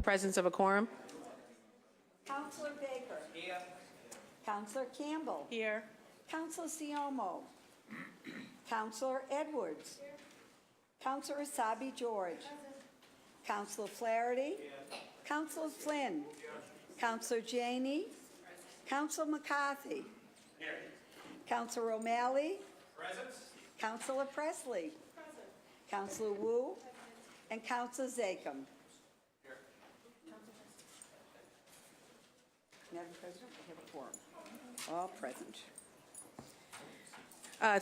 presence of a quorum. Councilor Baker. Here. Councilor Campbell. Here. Councilor Siomo. Councilor Edwards. Here. Councilor Asabi George. Councilor Flaherty. Here. Councilor Flynn. Here. Councilor Janey. Councilor McCarthy. Here. Councilor O'Malley. Present. Councilor Presley. Present. Councilor Wu. And Councilor Zachem. Here. Madam President, we have a quorum. All present.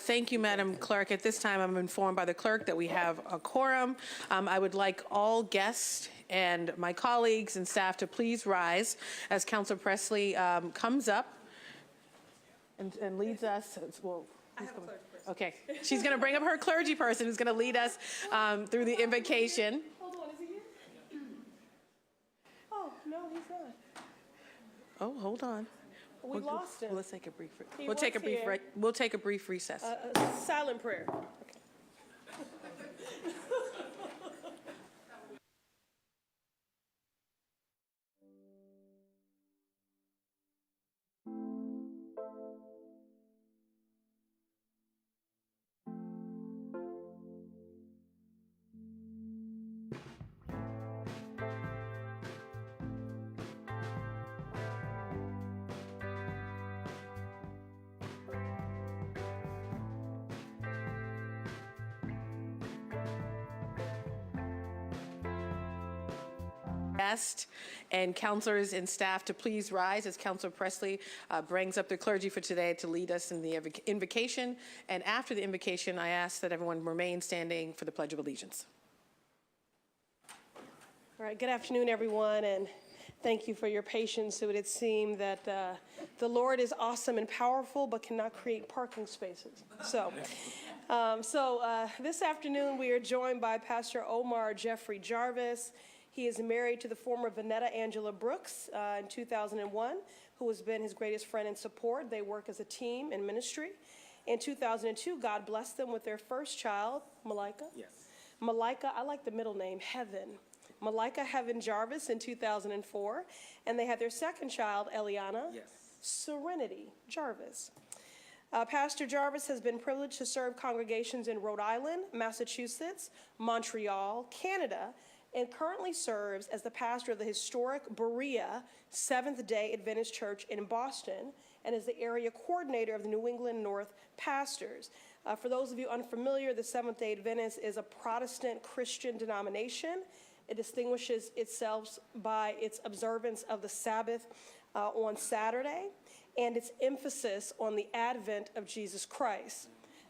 Thank you, Madam Clerk. At this time, I'm informed by the clerk that we have a quorum. I would like all guests and my colleagues and staff to please rise as Councilor Presley comes up and leads us. Well, I have a clergy person. okay, she's going to bring up her clergy person who's going to lead us through the invocation. Hold on, is he here? Oh, no, he's not. Oh, hold on. We lost him. Let's take a brief. He We'll take a was brief. here. We'll take a brief recess. Silent prayer. Guests and counselors and staff to please rise as Councilor Presley brings up the clergy for today to lead us in the invocation. And after the invocation, I ask that everyone remain standing for the Pledge of Allegiance. All right, good afternoon, everyone, and thank you for your patience. It would seem that the Lord is awesome and powerful, but cannot create parking spaces. So this afternoon, we are joined by Pastor Omar Jeffrey Jarvis. He is married to the former Vanetta Angela Brooks in 2001, who has been his greatest friend and support. They work as a team in ministry. In 2002, God blessed them with their first child, Malika. Yes. Malika, I like the middle name, Heaven. Malika Heaven Jarvis in 2004. And they had their second child, Eliana. Yes. Serenity Jarvis. Pastor Jarvis has been privileged to serve congregations in Rhode Island, Massachusetts, Montreal, Canada, and currently serves as the pastor of the historic Berea Seventh-day Adventist Church in Boston and is the area coordinator of the New England North Pastors. For those of you unfamiliar, the Seventh-day Adventist is a Protestant Christian denomination. It distinguishes itself by its observance of the Sabbath on Saturday and its emphasis on the advent of Jesus Christ.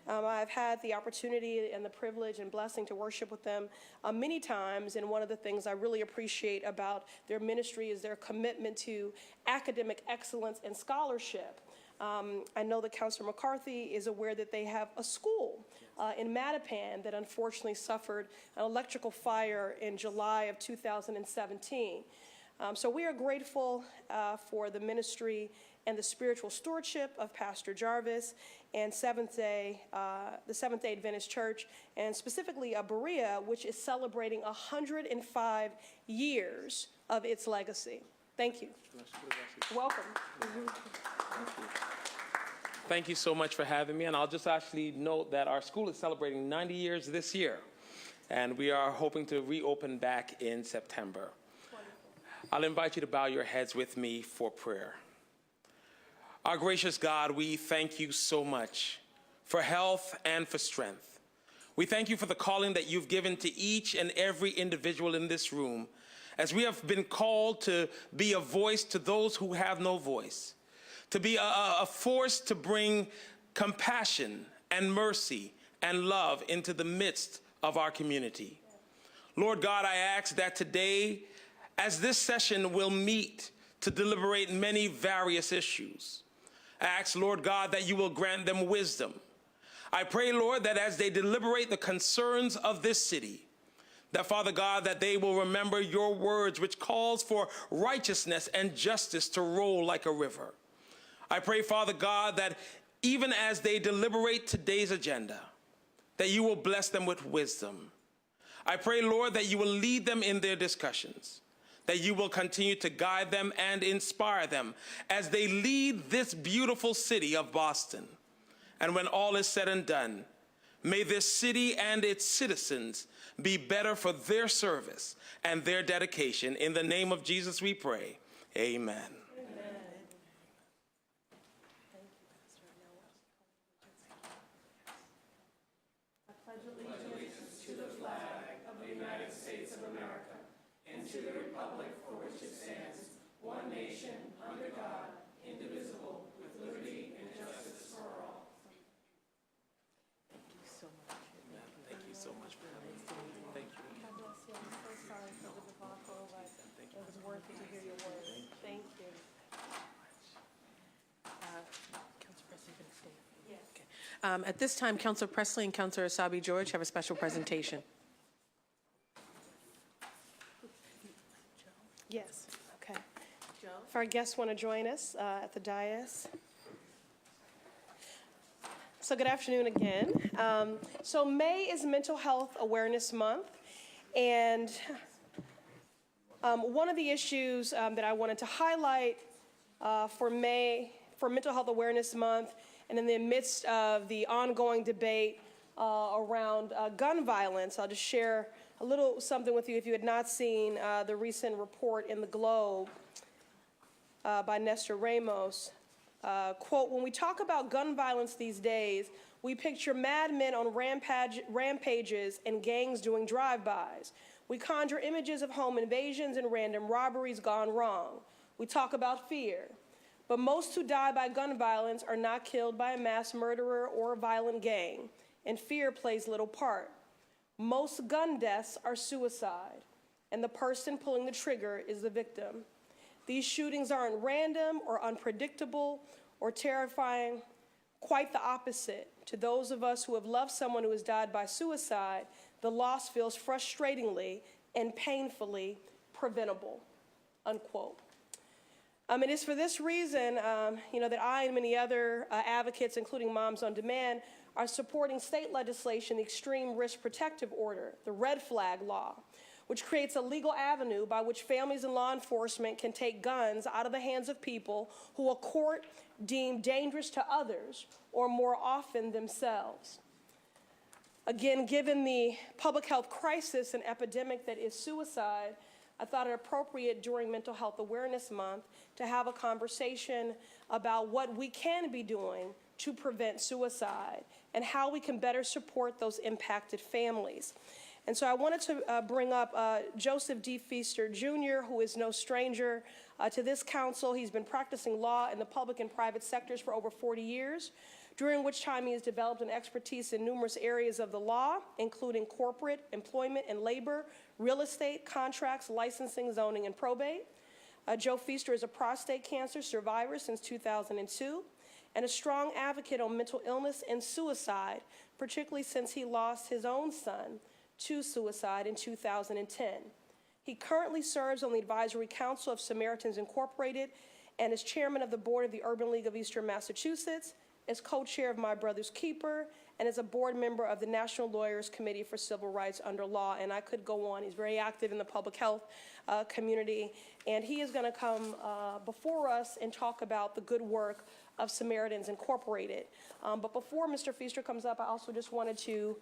I've had the opportunity and the privilege and blessing to worship with them many times, and one of the things I really appreciate about their ministry is their commitment to academic excellence and scholarship. I know that Councilor McCarthy is aware that they have a school in Mattapan that unfortunately suffered an electrical fire in July of 2017. So we are grateful for the ministry and the spiritual stewardship of Pastor Jarvis and the Seventh-day Adventist Church, and specifically Berea, which is celebrating 105 years of its legacy. Thank you. Welcome. Thank you so much for having me. And I'll just actually note that our school is celebrating 90 years this year, and we are hoping to reopen back in September. I'll invite you to bow your heads with me for prayer. Our gracious God, we thank you so much for health and for strength. We thank you for the calling that you've given to each and every individual in this room, as we have been called to be a voice to those who have no voice, to be a force to bring compassion and mercy and love into the midst of our community. Lord God, I ask that today, as this session will meet to deliberate many various issues, I ask, Lord God, that you will grant them wisdom. I pray, Lord, that as they deliberate the concerns of this city, that, Father God, that they will remember your words, which calls for righteousness and justice to roll like a river. I pray, Father God, that even as they deliberate today's agenda, that you will bless them with wisdom. I pray, Lord, that you will lead them in their discussions, that you will continue to guide them and inspire them as they lead this beautiful city of Boston. And when all is said and done, may this city and its citizens be better for their service and their dedication. In the name of Jesus we pray. Amen. Thank you so much for having me. Thank you. God bless you. I'm so sorry for the debacle, but it was worth it to hear your words. Thank you. Councilor Presley, you gonna stay? Yes. Okay. At this time, Councilor Presley and Councilor Asabi George have a special presentation. Yes, okay. If our guests want to join us at the dais. So good afternoon again. So May is Mental Health Awareness Month, and one of the issues that I wanted to highlight for Mental Health Awareness Month, and in the midst of the ongoing debate around gun violence, I'll just share a little something with you if you had not seen the recent report in the Globe by Nestor Ramos. Quote, when we talk about gun violence these days, we picture madmen on rampages and gangs doing drive-bys. We conjure images of home invasions and random robberies gone wrong. We talk about fear. But most who die by gun violence are not killed by a mass murderer or a violent gang, and fear plays little part. Most gun deaths are suicide, and the person pulling the trigger is the victim. These shootings aren't random or unpredictable or terrifying. Quite the opposite. To those of us who have loved someone who has died by suicide, the loss feels frustratingly and painfully preventable, unquote. It is for this reason, that I and many other advocates, including Moms on Demand, are supporting state legislation, the Extreme Risk Protective Order, the Red Flag Law, which creates a legal avenue by which families and law enforcement can take guns out of the hands of people who a court deemed dangerous to others or more often themselves. Again, given the public health crisis and epidemic that is suicide, I thought it appropriate during Mental Health Awareness Month to have a conversation about what we can be doing to prevent suicide and how we can better support those impacted families. And so I wanted to bring up Joseph D. Feaster, Jr., who is no stranger to this council. He's been practicing law in the public and private sectors for over 40 years, during which time he has developed an expertise in numerous areas of the law, including corporate, employment and labor, real estate, contracts, licensing, zoning, and probate. Joe Feaster is a prostate cancer survivor since 2002 and a strong advocate on mental illness and suicide, particularly since he lost his own son to suicide in 2010. He currently serves on the Advisory Council of Samaritans Incorporated and is chairman of the board of the Urban League of Eastern Massachusetts, is co-chair of My Brother's Keeper, and is a board member of the National Lawyers Committee for Civil Rights Under Law, and I could go on. He's very active in the public health community, and he is going to come before us and talk about the good work of Samaritans Incorporated. But before Mr. Feaster comes up, I also just wanted to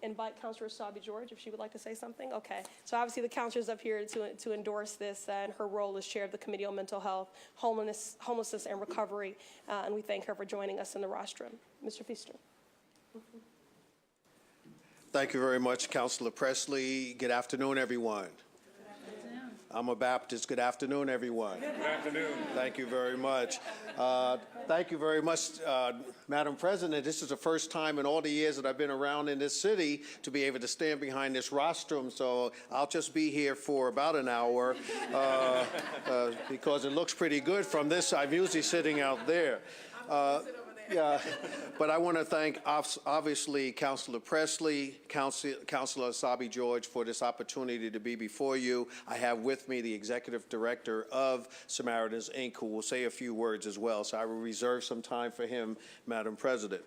invite Councilor Asabi George, if she would like to say something. Okay. So obviously the councilor is up here to endorse this in her role as chair of the Committee on Mental Health, Homelessness and Recovery, and we thank her for joining us in the rostrum. Mr. Feaster. Thank you very much, Councilor Presley. Good afternoon, everyone. I'm a Baptist. Good afternoon, everyone. Good afternoon. Thank you very much. Thank you very much, Madam President. This is the first time in all the years that I've been around in this city to be able to stand behind this rostrum, so I'll just be here for about an hour because it looks pretty good from this side. I'm usually sitting out there. Yeah, but I want to thank, obviously, Councilor Presley, Councilor Asabi George for this opportunity to be before you. I have with me the Executive Director of Samaritans, Inc., who will say a few words as well, so I will reserve some time for him, Madam President.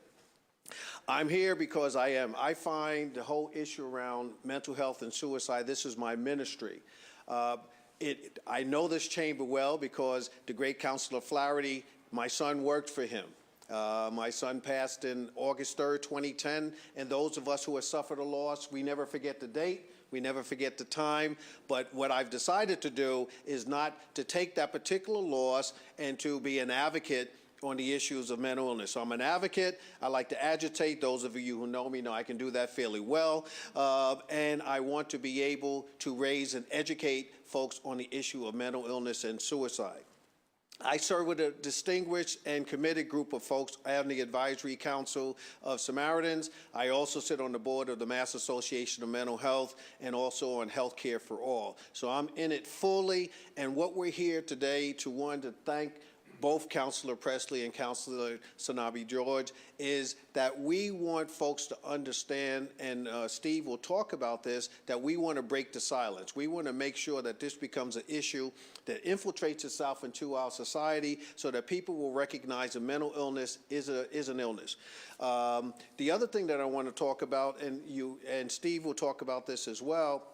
I'm here because I find the whole issue around mental health and suicide, this is my ministry. I know this chamber well because the great Councilor Flaherty, my son worked for him. My son passed in August 3rd, 2010, and those of us who have suffered a loss, we never forget the date, we never forget the time, but what I've decided to do is not to take that particular loss and to be an advocate on the issues of mental illness. So I'm an advocate. I like to agitate. Those of you who know me know I can do that fairly well. And I want to be able to raise and educate folks on the issue of mental illness and suicide. I serve with a distinguished and committed group of folks on the Advisory Council of Samaritans. I also sit on the board of the Mass Association of Mental Health and also on Health Care for All. So I'm in it fully, and what we're here today to thank both Councilor Presley and Councilor Sanabi George is that we want folks to understand, and Steve will talk about this, that we want to break the silence. We want to make sure that this becomes an issue that infiltrates itself into our society so that people will recognize that mental illness is an illness. The other thing that I want to talk about, and Steve will talk about this as well,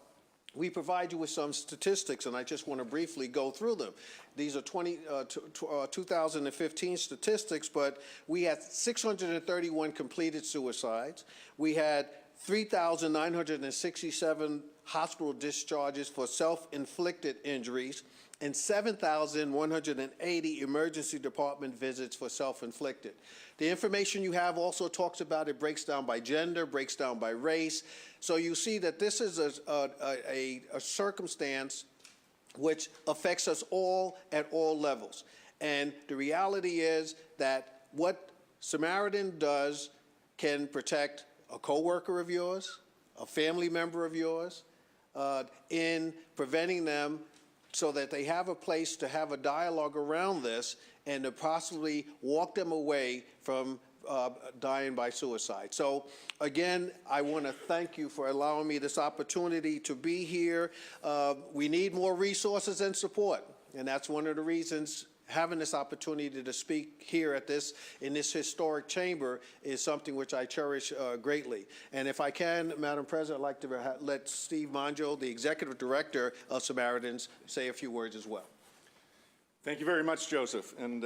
we provide you with some statistics, and I just want to briefly go through them. These are 2015 statistics, but we had 631 completed suicides. We had 3,967 hospital discharges for self-inflicted injuries, and 7,180 emergency department visits for self-inflicted. The information you have also talks about, it breaks down by gender, breaks down by race. So you see that this is a circumstance which affects us all at all levels. And the reality is that what Samaritan does can protect a coworker of yours, a family member of yours, in preventing them so that they have a place to have a dialogue around this and to possibly walk them away from dying by suicide. So again, I want to thank you for allowing me this opportunity to be here. We need more resources and support, and that's one of the reasons having this opportunity to speak here in this historic chamber is something which I cherish greatly. And if I can, Madam President, I'd like to let Steve Mongeau, the Executive Director of Samaritans, say a few words as well. Thank you very much, Joseph. And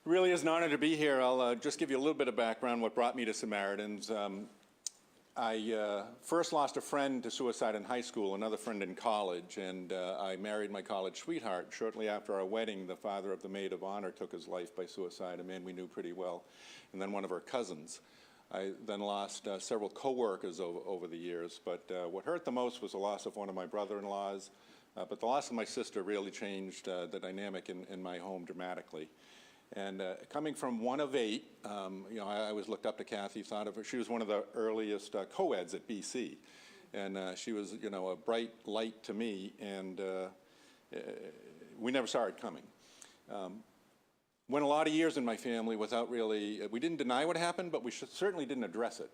really is an honor to be here. I'll just give you a little bit of background what brought me to Samaritans. I first lost a friend to suicide in high school, another friend in college, and I married my college sweetheart. Shortly after our wedding, the father of the maid of honor took his life by suicide, a man we knew pretty well, and then one of our cousins. I then lost several co-workers over the years, but what hurt the most was the loss of one of my brother-in-laws, but the loss of my sister really changed the dynamic in my home dramatically. And coming from one of 8, you know, I always looked up to Kathy, thought of her. She was one of the earliest co-eds at BC. And she was, you know, a bright light to me, and we never saw it coming. Went a lot of years in my family without really, we didn't deny what happened, but we certainly didn't address it.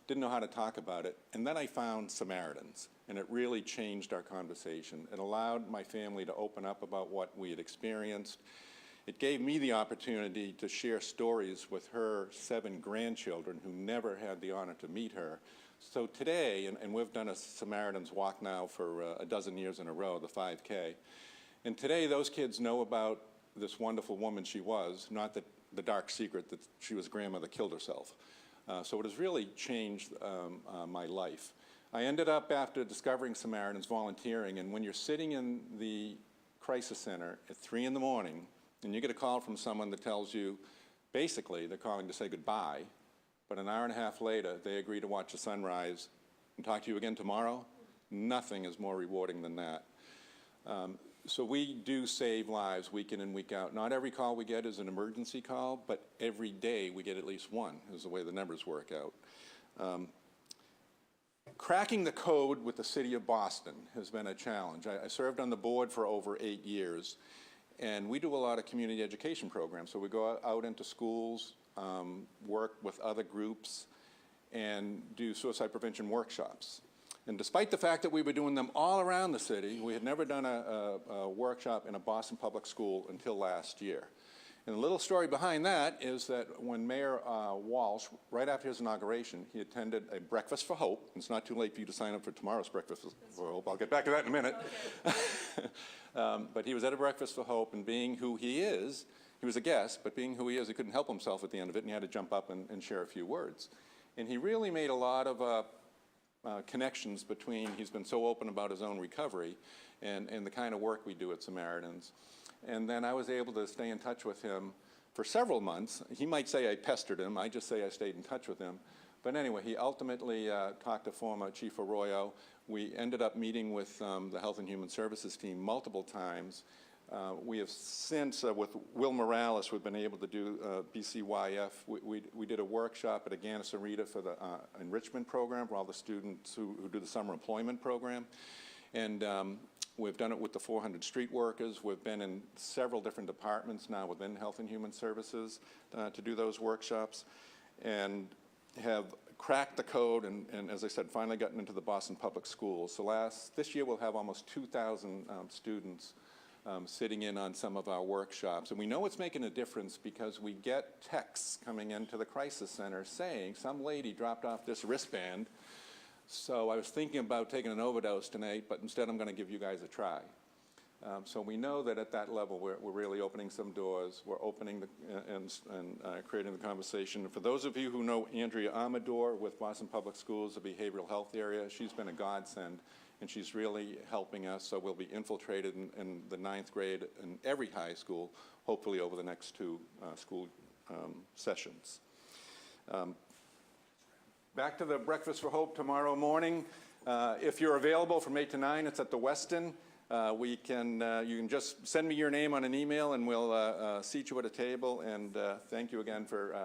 Didn't know how to talk about it. And then I found Samaritans, and it really changed our conversation. It allowed my family to open up about what we had experienced. It gave me the opportunity to share stories with her 7 grandchildren who never had the honor to meet her. So today, and we've done a Samaritan's Walk now for a dozen years in a row, the 5K, and today those kids know about this wonderful woman she was, not the dark secret that she was a grandma that killed herself. So it has really changed my life. I ended up, after discovering Samaritans, volunteering, and when you're sitting in the crisis center at 3 in the morning, and you get a call from someone that tells you, basically, they're calling to say goodbye, but an hour and a half later, they agree to watch the sunrise and talk to you again tomorrow, nothing is more rewarding than that. So we do save lives week in and week out. Not every call we get is an emergency call, but every day we get at least one, is the way the numbers work out. Cracking the code with the city of Boston has been a challenge. I served on the board for over 8 years. And we do a lot of community education programs. So we go out into schools, work with other groups, and do suicide prevention workshops. And despite the fact that we were doing them all around the city, we had never done a workshop in a Boston public school until last year. And the little story behind that is that when Mayor Walsh, right after his inauguration, he attended a Breakfast for Hope. It's not too late for you to sign up for tomorrow's Breakfast for Hope. I'll get back to that in a minute. But he was at a Breakfast for Hope, and being who he is, he was a guest, but being who he is, he couldn't help himself at the end of it, and he had to jump up and share a few words. And he really made a lot of connections between, he's been so open about his own recovery and the kind of work we do at Samaritans. And then I was able to stay in touch with him for several months. He might say I pestered him. I just say I stayed in touch with him. But anyway, he ultimately talked to former Chief Arroyo. We ended up meeting with the Health and Human Services team multiple times. We have since, with Will Morales, we've been able to do BCYF. We did a workshop at Agana Sarita for the enrichment program for all the students who do the summer employment program. And we've done it with the 400 street workers. We've been in several different departments now within Health and Human Services to do those workshops, and have cracked the code and as I said, finally gotten into the Boston Public Schools. So this year we'll have almost 2,000 students sitting in on some of our workshops. And we know it's making a difference because we get texts coming into the crisis center saying some lady dropped off this wristband. So I was thinking about taking an overdose tonight, but instead I'm going to give you guys a try. So we know that at that level we're really opening some doors. We're opening and creating the conversation. And for those of you who know Andrea Amador with Boston Public Schools, the behavioral health area, she's been a godsend, and she's really helping us. So we'll be infiltrated in the 9th grade in every high school, hopefully over the next 2 school sessions. Back to the Breakfast for Hope tomorrow morning. If you're available from 8 to 9, it's at the Westin. You can just send me your name on an email and we'll seat you at a table. And thank you again for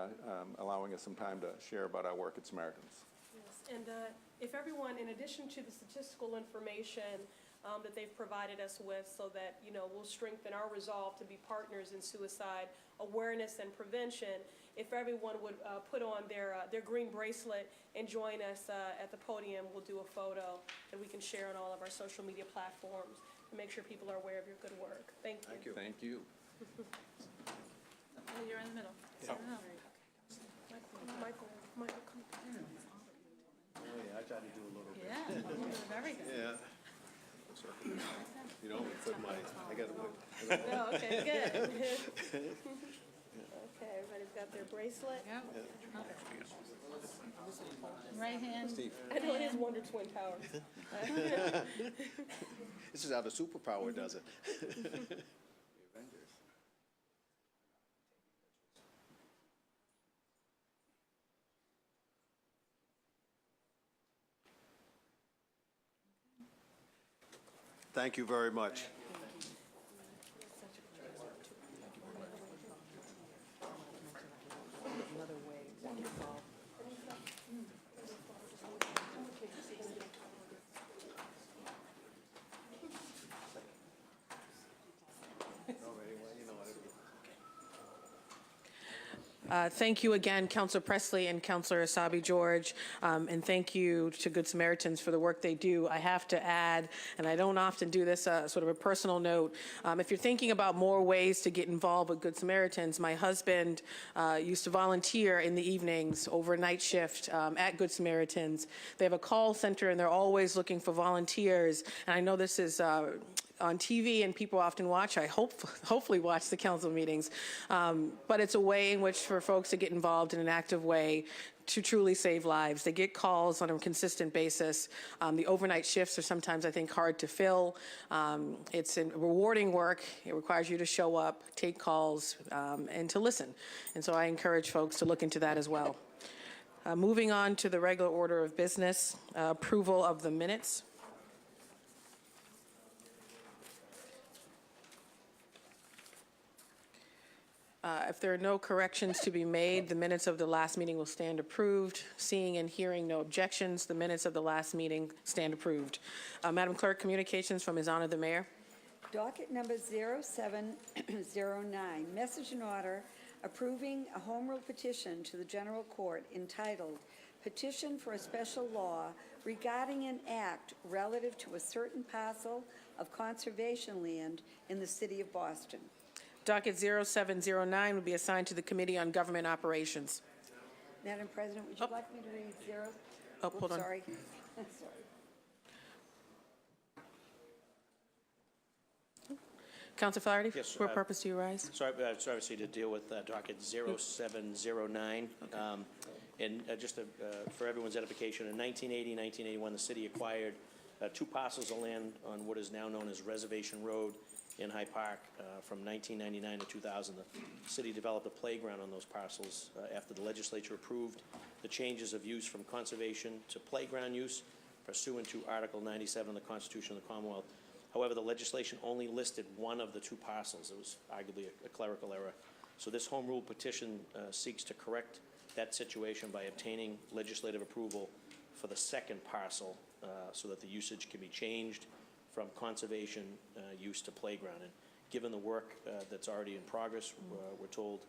allowing us some time to share about our work at Samaritans. Yes, and if everyone, in addition to the statistical information that they've provided us with, so that, you know, we'll strengthen our resolve to be partners in suicide awareness and prevention, if everyone would put on their green bracelet and join us at the podium, we'll do a photo that we can share on all of our social media platforms to make sure people are aware of your good work. Thank you. Thank you. Oh, you're in the middle. Oh. Michael, come. Oh, yeah, I tried to do a little bit. Yeah, a little bit of everything. Yeah. You know, put I got to put. Oh, okay, good. Okay, everybody's got their bracelet. Yep. Right hand. Steve. I know it is Wonder Twin Towers. This is how the superpower does it. Thank you very much. Thank you again, Councilor Presley and Councilor Asabi George, and thank you to Good Samaritans for the work they do. I have to add, and I don't often do this, sort of a personal note, if you're thinking about more ways to get involved with Good Samaritans, my husband used to volunteer in the evenings, overnight shift at Good Samaritans. They have a call center and they're always looking for volunteers, and I know this is on TV and people often watch. I hopefully watch the council meetings. But it's a way in which for folks to get involved in an active way to truly save lives. They get calls on a consistent basis. The overnight shifts are sometimes, I think, hard to fill. It's a rewarding work. It requires you to show up, take calls, and to listen. And so I encourage folks to look into that as well. Moving on to the regular order of business, approval of the minutes. If there are no corrections to be made, the minutes of the last meeting will stand approved. Seeing and hearing no objections, the minutes of the last meeting stand approved. Madam Clerk, communications from His Honor the Mayor. Docket number 0709, message and order approving a home rule petition to the General Court entitled Petition for a Special Law Regarding an Act Relative to a Certain Parcel of Conservation Land in the City of Boston. Docket 0709 will be assigned to the Committee on Government Operations. Madam President, would you like me to read zero? Oh, hold Oops, on. Sorry. Sorry. Council Flaherty? Yes, For what purpose do you rise? So it's obviously to deal with docket 0709. And just for everyone's edification, in 1980, 1981, the city acquired 2 parcels of land on what is now known as Reservation Road in High Park. From 1999 to 2000, the city developed a playground on those parcels after the legislature approved the changes of use from conservation to playground use pursuant to Article 97 of the Constitution of the Commonwealth. However, the legislation only listed one of the 2 parcels. It was arguably a clerical error. So this home rule petition seeks to correct that situation by obtaining legislative approval for the second parcel so that the usage can be changed from conservation use to playground. And given the work that's already in progress, we're told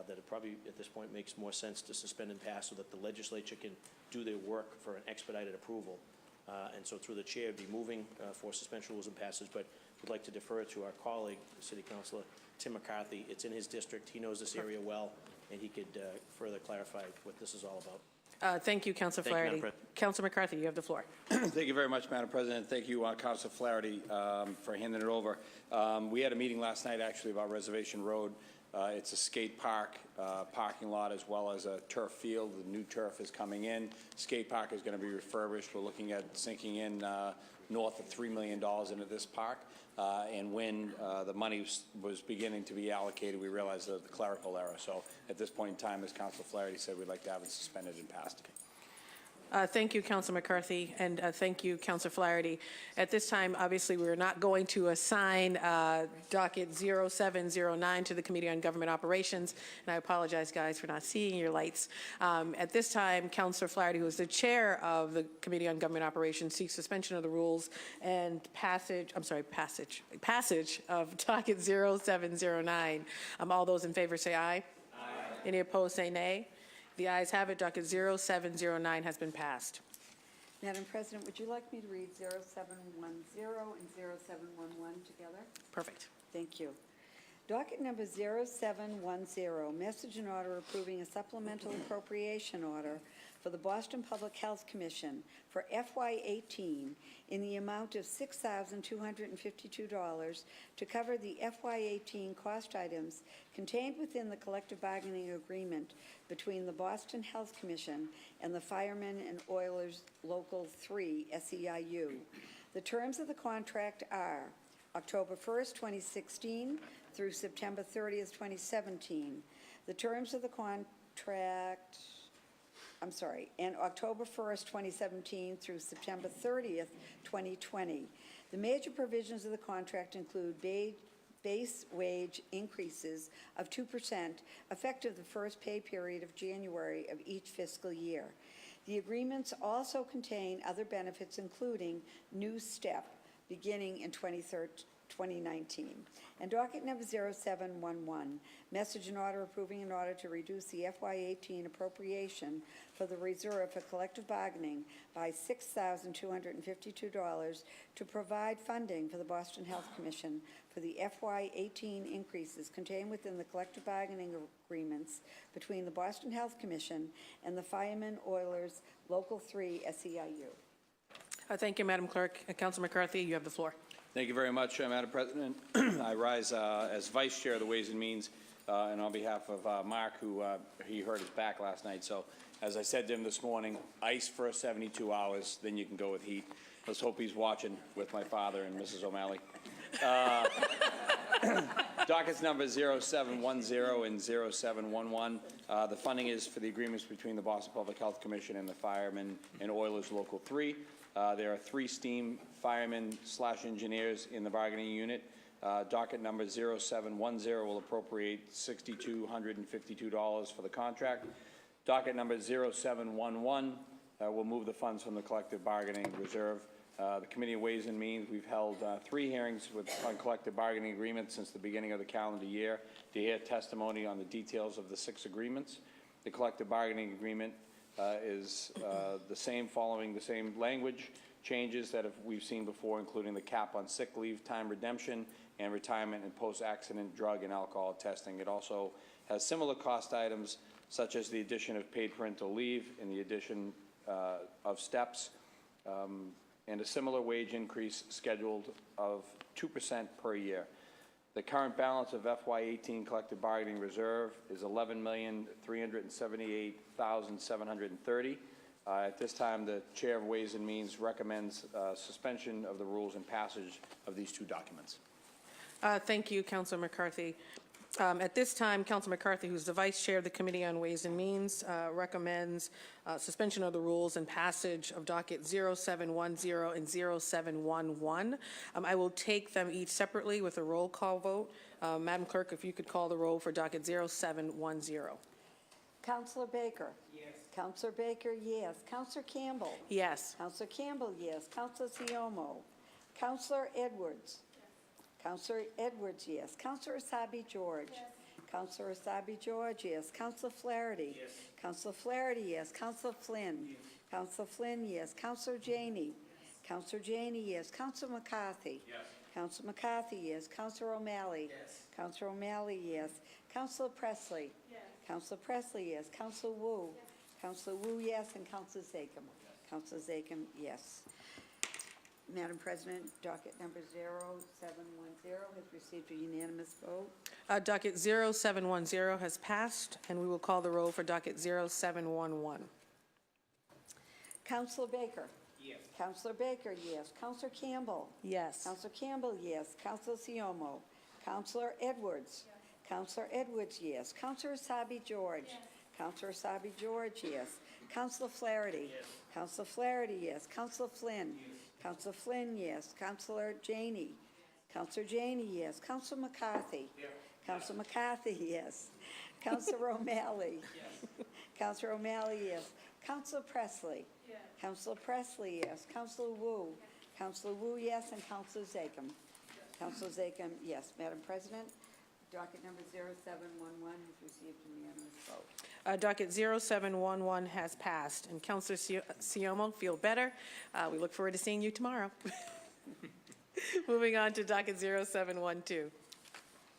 that it probably at this point makes more sense to suspend and pass so that the legislature can do their work for an expedited approval. And so through the chair, I'd be moving for suspension rules and passage, but would like to defer to our colleague, City Councilor Tim McCarthy. It's in his district. He knows this area well, and he could further clarify what this is all about. Thank you, Council Thank you, Madam Flaherty. President. Council McCarthy, you have the floor. Thank you very much, Madam President. Thank you, Councilor Flaherty, for handing it over. We had a meeting last night, actually, about Reservation Road. It's a skate park parking lot as well as a turf field. The new turf is coming in. Skate park is going to be refurbished. We're looking at sinking in north of $3 million into this park. And when the money was beginning to be allocated, we realized the clerical error. So at this point in time, as Councilor Flaherty said, we'd like to have it suspended and passed. Thank you, Council McCarthy, and thank you, Council Flaherty. At this time, obviously, we're not going to assign docket 0709 to the Committee on Government Operations, and I apologize, guys, for not seeing your lights. At this time, Councilor Flaherty, who is the chair of the Committee on Government Operations, seeks suspension of the rules and passage of docket 0709. All those in favor say aye. Aye. Any opposed say nay. The ayes have it. Docket 0709 has been passed. Madam President, would you like me to read 0710 and 0711 together? Perfect. Thank you. Docket number 0710, message and order approving a supplemental appropriation order for the Boston Public Health Commission for FY18 in the amount of $6,252 to cover the FY18 cost items contained within the collective bargaining agreement between the Boston Health Commission and the Firemen and Oilers Local 3 SEIU. The terms of the contract are October 1st, 2016 through September 30th, 2017. The terms of the contract, and October 1st, 2017 through September 30th, 2020. The major provisions of the contract include base wage increases of 2% effective the first pay period of January of each fiscal year. The agreements also contain other benefits, including new step beginning in 2019. And docket number 0711, message and order approving an order to reduce the FY18 appropriation for the reserve for collective bargaining by $6,252 to provide funding for the Boston Health Commission for the FY18 increases contained within the collective bargaining agreements between the Boston Health Commission and the Firemen Oilers Local 3 SEIU. Thank you, Madam Clerk. Council McCarthy, you have the floor. Thank you very much, Madam President. I rise as Vice Chair of the Ways and Means and on behalf of Mark, who he hurt his back last night. So as I said to him this morning, ice for 72 hours, then you can go with heat. Let's hope he's watching with my father and Mrs. O'Malley. Dockets number 0710 and 0711. The funding is for the agreements between the Boston Public Health Commission and the Firemen and Oilers Local 3. There are 3 steam firemen/engineers in the bargaining unit. Docket number 0710 will appropriate $6,252 for the contract. Docket number 0711 will move the funds from the collective bargaining reserve. The Committee on Ways and Means, we've held 3 hearings on collective bargaining agreements since the beginning of the calendar year to hear testimony on the details of the 6 agreements. The collective bargaining agreement is the same, following the same language changes that we've seen before, including the cap on sick leave time redemption and retirement and post-accident drug and alcohol testing. It also has similar cost items such as the addition of paid parental leave and the addition of steps, and a similar wage increase scheduled of 2% per year. The current balance of FY18 collective bargaining reserve is $11,378,730. At this time, the Chair of Ways and Means recommends suspension of the rules and passage of these two documents. Thank you, Councilor McCarthy. At this time, Councilor McCarthy, who's the Vice Chair of the Committee on Ways and Means, recommends suspension of the rules and passage of docket 0710 and 0711. I will take them each separately with a roll call vote. Madam Clerk, if you could call the roll for docket 0710. Counselor Baker? Yes. Counselor Baker, yes. Counselor Campbell? Yes. Counselor Campbell, yes. Counselor Siomo? Counselor Edwards? Counselor Edwards, yes. Counselor Asabi George? Yes. Counselor Asabi George, yes. Counselor Flaherty? Yes. Counselor Flaherty, yes. Counselor Flynn? Yes. Counselor Flynn, yes. Counselor Janey? Yes. Counselor Janey, yes. Counselor McCarthy? Yes. Counselor McCarthy, yes. Counselor O'Malley? Yes. Counselor O'Malley, yes. Counselor Presley? Yes. Counselor Presley, yes. Counselor Wu? Yes. Counselor Wu, yes. And Counselor Zachem? Yes. Counselor Zachem, yes. Madam President, docket number 0710 has received a unanimous vote. Docket 0710 has passed, and we will call the roll for docket 0711. Counselor Baker? Yes. Counselor Baker, yes. Counselor Campbell? Yes. Counselor Campbell, yes. Counselor Siomo? Counselor Edwards? Yes. Counselor Edwards, yes. Counselor Asabi George? Yes. Counselor Asabi George, yes. Counselor Flaherty? Yes. Counselor Flaherty, yes. Counselor Flynn? Yes. Counselor Flynn, yes. Counselor Janey? Counselor Janey, yes. Counselor McCarthy? Yes. Counselor McCarthy, yes. Counselor O'Malley? Yes. Counselor O'Malley, yes. Counselor Presley? Yes. Counselor Presley, yes. Counselor Wu? Yes. Counselor Wu, yes. And Counselor Zachem? Yes. Counselor Zachem, yes. Madam President, docket number 0711 has received a unanimous vote. Docket 0711 has passed. And Councilor Siomo, feel better. We look forward to seeing you tomorrow. Moving on to docket 0712.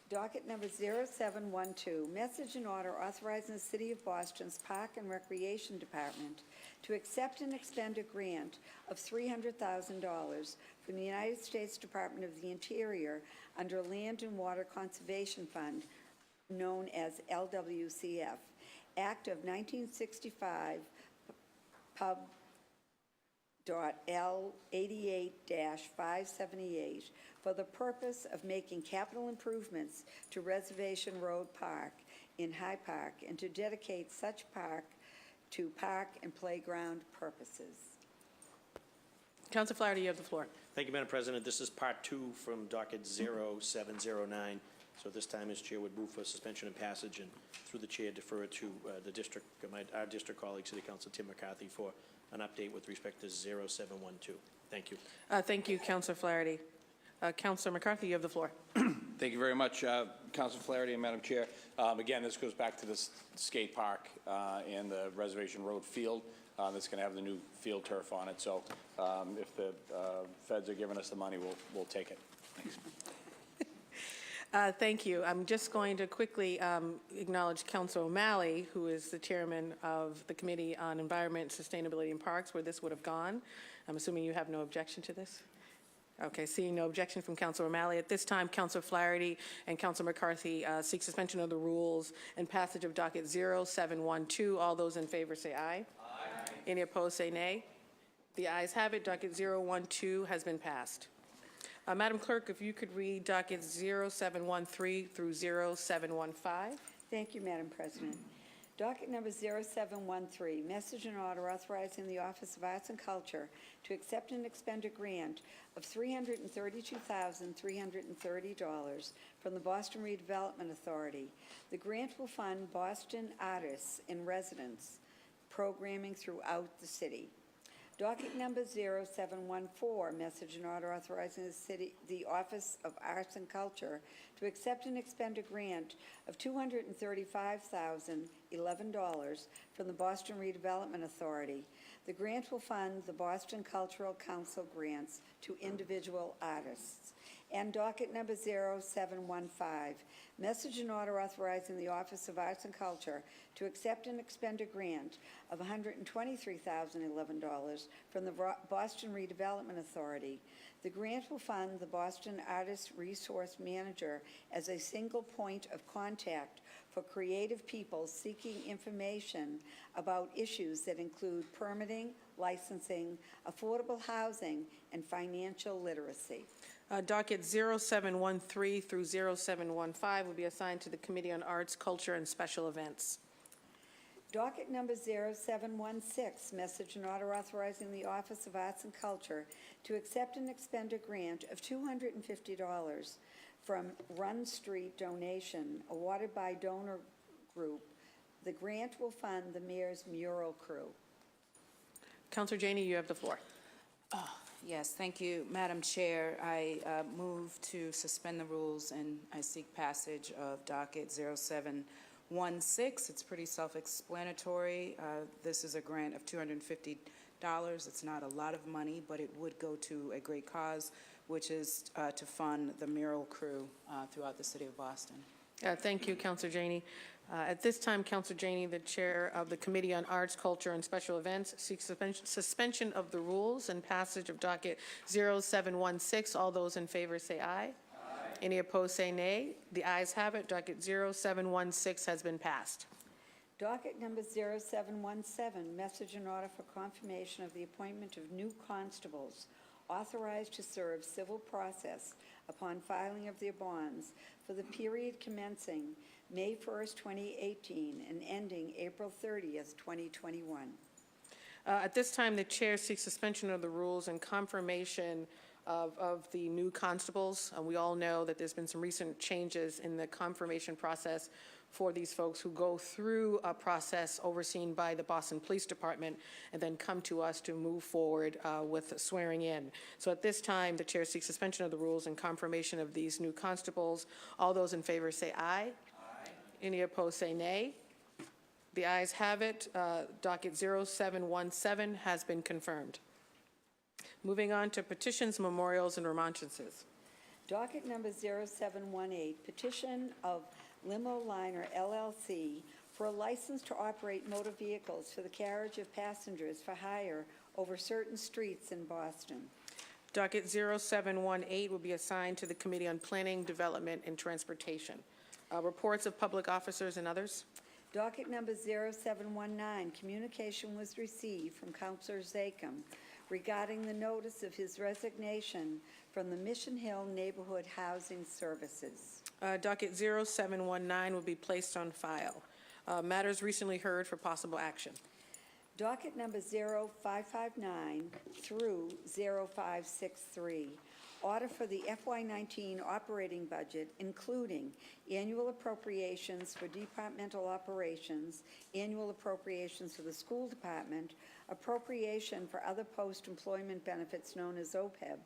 Docket number 0712, message and order authorizing the City of Boston's Park and Recreation Department to accept and expend a grant of $300,000 from the United States Department of the Interior under Land and Water Conservation Fund, known as LWCF, Act of 1965, Pub. L 88-578 for the purpose of making capital improvements to Reservation Road Park in High Park and to dedicate such park to park and playground purposes. Councilor Flaherty, you have the floor. Thank you, Madam President. This is part 2 from docket 0709. So this time, as Chair, would move for suspension and passage, and through the Chair, defer to the district, our district colleague, City Councilor Tim McCarthy, for an update with respect to 0712. Thank you. Thank you, Councilor Flaherty. Councilor McCarthy, you have the floor. Thank you very much, Councilor Flaherty and Madam Chair. Again, this goes back to the skate park and the Reservation Road field. That's going to have the new field turf on it. So if the feds are giving us the money, we'll take it. Thanks. Thank you. I'm just going to quickly acknowledge Councilor O'Malley, who is the chairman of the Committee on Environment, Sustainability, and Parks, where this would have gone. I'm assuming you have no objection to this? Okay, seeing no objection from Councilor O'Malley. At this time, Councilor Flaherty and Councilor McCarthy seek suspension of the rules and passage of docket 0712. All those in favor say aye. Aye. Any opposed say nay. The ayes have it. Docket 012 has been passed. Madam Clerk, if you could read dockets 0713 through 0715. Thank you, Madam President. Docket number 0713, message and order authorizing the Office of Arts and Culture to accept and expend a grant of $332,330 from the Boston Redevelopment Authority. The grant will fund Boston artists in residence programming throughout the city. Docket number 0714, message and order authorizing the Office of Arts and Culture to accept and expend a grant of $235,011 from the Boston Redevelopment Authority. The grant will fund the Boston Cultural Council grants to individual artists. And docket number 0715, message and order authorizing the Office of Arts and Culture to accept and expend a grant of $123,011 from the Boston Redevelopment Authority. The grant will fund the Boston Artist Resource Manager as a single point of contact for creative people seeking information about issues that include permitting, licensing, affordable housing, and financial literacy. Docket 0713 through 0715 will be assigned to the Committee on Arts, Culture, and Special Events. Docket number 0716, message and order authorizing the Office of Arts and Culture to accept and expend a grant of $250 from Run Street donation awarded by donor group. The grant will fund the mayor's mural crew. Councilor Janey, you have the floor. Yes, thank you, Madam Chair. I move to suspend the rules and I seek passage of docket 0716. It's pretty self-explanatory. This is a grant of $250. It's not a lot of money, but it would go to a great cause, which is to fund the mural crew throughout the city of Boston. Thank you, Councilor Janey. At this time, Councilor Janey, the Chair of the Committee on Arts, Culture, and Special Events, seeks suspension of the rules and passage of docket 0716. All those in favor say aye. Aye. Any opposed say nay. The ayes have it. Docket 0716 has been passed. Docket number 0717, message and order for confirmation of the appointment of new constables authorized to serve civil process upon filing of their bonds for the period commencing May 1st, 2018 and ending April 30th, 2021. At this time, the Chair seeks suspension of the rules and confirmation of the new constables. We all know that there's been some recent changes in the confirmation process for these folks who go through a process overseen by the Boston Police Department and then come to us to move forward with swearing in. So at this time, the Chair seeks suspension of the rules and confirmation of these new constables. All those in favor say aye. Aye. Any opposed say nay. The ayes have it. Docket 0717 has been confirmed. Moving on to petitions, memorials, and remonstrances. Docket number 0718, petition of Limo Liner LLC for a license to operate motor vehicles for the carriage of passengers for hire over certain streets in Boston. Docket 0718 will be assigned to the Committee on Planning, Development, and Transportation. Reports of public officers and others. Docket number 0719, communication was received from Councilor Zachem regarding the notice of his resignation from the Mission Hill Neighborhood Housing Services. Docket 0719 will be placed on file. Matters recently heard for possible action. Docket number 0559 through 0563, order for the FY19 operating budget, including annual appropriations for departmental operations, annual appropriations for the school department, appropriation for other post-employment benefits known as OPEB,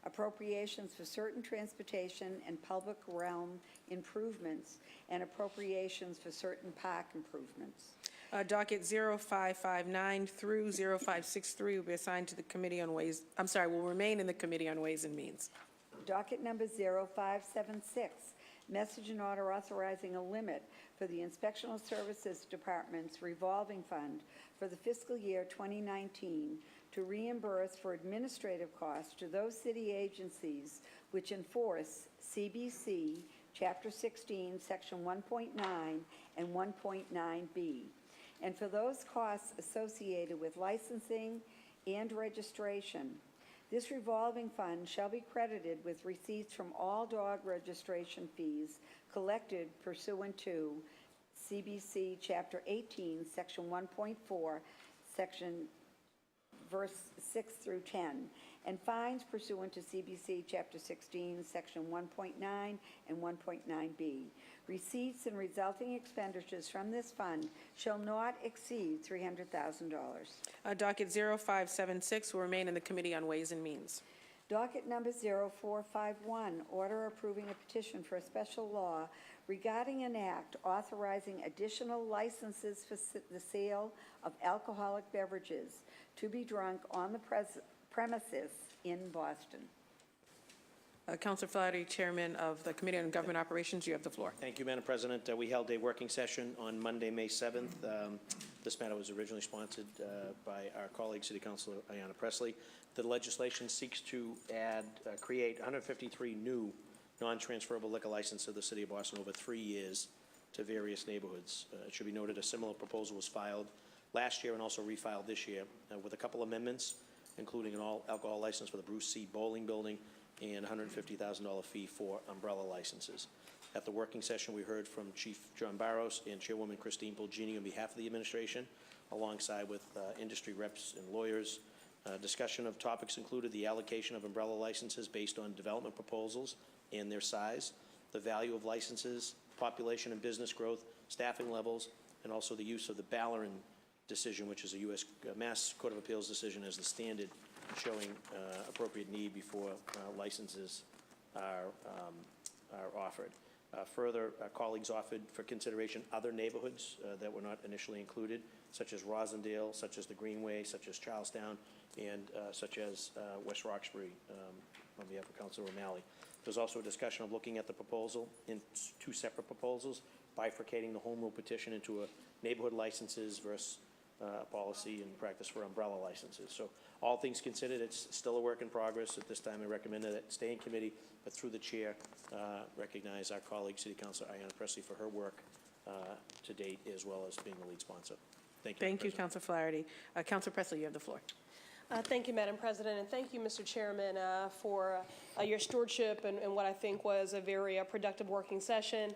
appropriations for certain transportation and public realm improvements, and appropriations for certain park improvements. Docket 0559 through 0563 will be assigned to the Committee on Ways, will remain in the Committee on Ways and Means. Docket number 0576, message and order authorizing a limit for the Inspectional Services Department's revolving fund for the fiscal year 2019 to reimburse for administrative costs to those city agencies which enforce CBC Chapter 16, Section 1.9 and 1.9B, and for those costs associated with licensing and registration. This revolving fund shall be credited with receipts from all dog registration fees collected pursuant to CBC Chapter 18, Section 1.4, Section verse 6 through 10, and fines pursuant to CBC Chapter 16, Section 1.9 and 1.9B. Receipts and resulting expenditures from this fund shall not exceed $300,000. Docket 0576 will remain in the Committee on Ways and Means. Docket number 0451, order approving a petition for a special law regarding an act authorizing additional licenses for the sale of alcoholic beverages to be drunk on the premises in Boston. Councilor Flaherty, Chairman of the Committee on Government Operations, you have the floor. Thank you, Madam President. We held a working session on Monday, May 7th. This matter was originally sponsored by our colleague, City Councilor Ayanna Pressley. The legislation seeks to create 153 new non-transferable liquor licenses to the City of Boston over 3 years to various neighborhoods. It should be noted a similar proposal was filed last year and also refiled this year with a couple amendments, including an all-alcohol license for the Bruce C. Bowling Building and $150,000 fee for umbrella licenses. At the working session, we heard from Chief John Barros and Chairwoman Christine Polgini on behalf of the administration, alongside with industry reps and lawyers. Discussion of topics included the allocation of umbrella licenses based on development proposals and their size, the value of licenses, population and business growth, staffing levels, and also the use of the Ballerin decision, which is a U.S. Mass Court of Appeals decision as the standard showing appropriate need before licenses are offered. Further, colleagues offered for consideration other neighborhoods that were not initially included, such as Rosendale, such as the Greenway, such as Charlestown, and such as West Roxbury, on behalf of Councilor O'Malley. There's also a discussion of looking at the proposal in 2 separate proposals, bifurcating the home rule petition into a neighborhood licenses versus policy and practice for umbrella licenses. So all things considered, it's still a work in progress. At this time, I recommend that it stay in committee, but through the chair, recognize our colleague, City Councilor Ayanna Pressley, for her work to date, as well as being the lead sponsor. Thank you. Thank you, Councilor Flaherty. Councilor Pressley, you have the floor. Thank you, Madam President, and thank you, Mr. Chairman, for your stewardship and what I think was a very productive working session.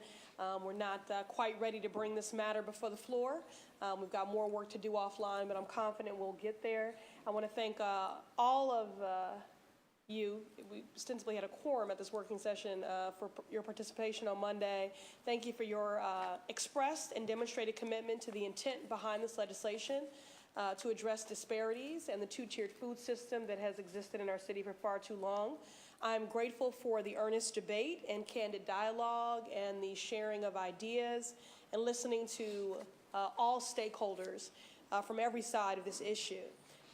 We're not quite ready to bring this matter before the floor. We've got more work to do offline, but I'm confident we'll get there. I want to thank all of you. We ostensibly had a quorum at this working session for your participation on Monday. Thank you for your expressed and demonstrated commitment to the intent behind this legislation. To address disparities and the 2-tiered food system that has existed in our city for far too long. I'm grateful for the earnest debate and candid dialogue and the sharing of ideas and listening to all stakeholders from every side of this issue.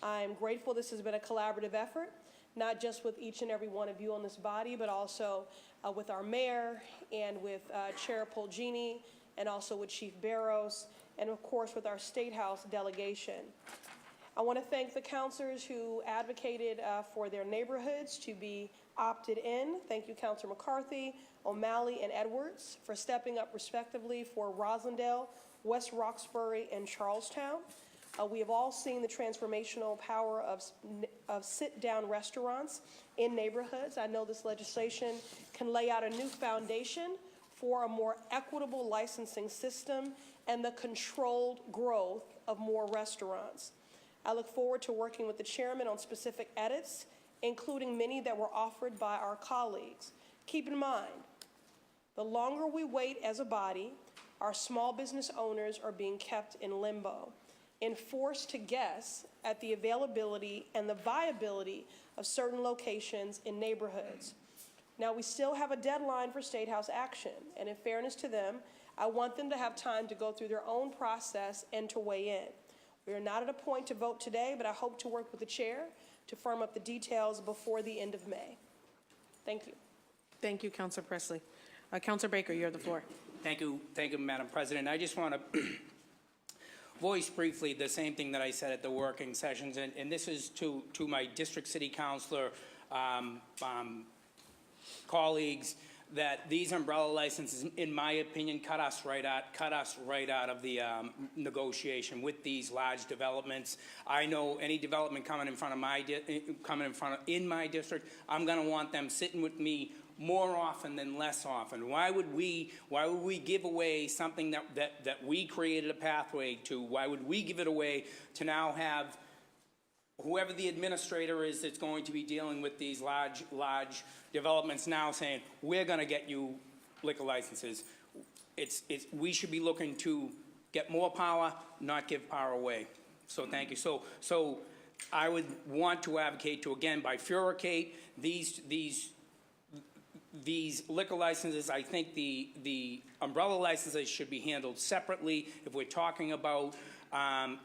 I'm grateful this has been a collaborative effort, not just with each and every one of you on this body, but also with our mayor and with Chair Polgini and also with Chief Barros, and of course with our State House delegation. I want to thank the councilors who advocated for their neighborhoods to be opted in. Thank you, Councilor McCarthy, O'Malley, and Edwards for stepping up respectively for Rosendale, West Roxbury, and Charlestown. We have all seen the transformational power of sit-down restaurants in neighborhoods. I know this legislation can lay out a new foundation for a more equitable licensing system and the controlled growth of more restaurants. I look forward to working with the chairman on specific edits, including many that were offered by our colleagues. Keep in mind, the longer we wait as a body, our small business owners are being kept in limbo and forced to guess at the availability and the viability of certain locations in neighborhoods. Now, we still have a deadline for State House action, and in fairness to them, I want them to have time to go through their own process and to weigh in. We are not at a point to vote today, but I hope to work with the chair to firm up the details before the end of May. Thank you. Thank you, Councilor Pressley. Councilor Baker, you have the floor. Thank you, Madam President. I just want to voice briefly the same thing that I said at the working sessions, and this is to my district city councilor colleagues, that these umbrella licenses, in my opinion, cut us right out of the negotiation with these large developments. I know any development coming in front of in my district, I'm going to want them sitting with me more often than less often. Why would we give away something that we created a pathway to? Why would we give it away to now have whoever the administrator is that's going to be dealing with these large developments now saying, we're going to get you liquor licenses? We should be looking to get more power, not give power away. So thank you. So I would want to advocate to, again, bifurcate these these liquor licenses, I think the umbrella licenses should be handled separately. If we're talking about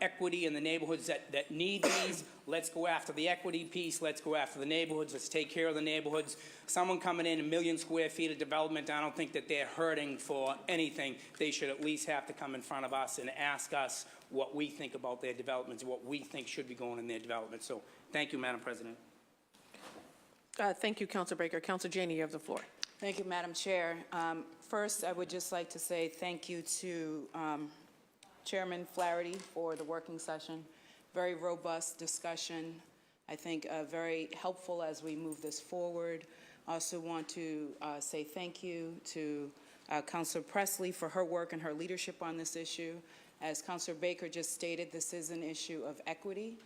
equity in the neighborhoods that need these, let's go after the equity piece, let's go after the neighborhoods, let's take care of the neighborhoods. Someone coming in 1 million square feet of development, I don't think that they're hurting for anything. They should at least have to come in front of us and ask us what we think about their developments, what we think should be going in their development. So thank you, Madam President. Thank you, Councilor Baker. Councilor Janey, you have the floor. Thank you, Madam Chair. First, I would just like to say thank you to Chairman Flaherty for the working session. Very robust discussion. I think very helpful as we move this forward. Also want to say thank you to Councilor Presley for her work and her leadership on this issue. As Councilor Baker just stated, this is an issue of equity.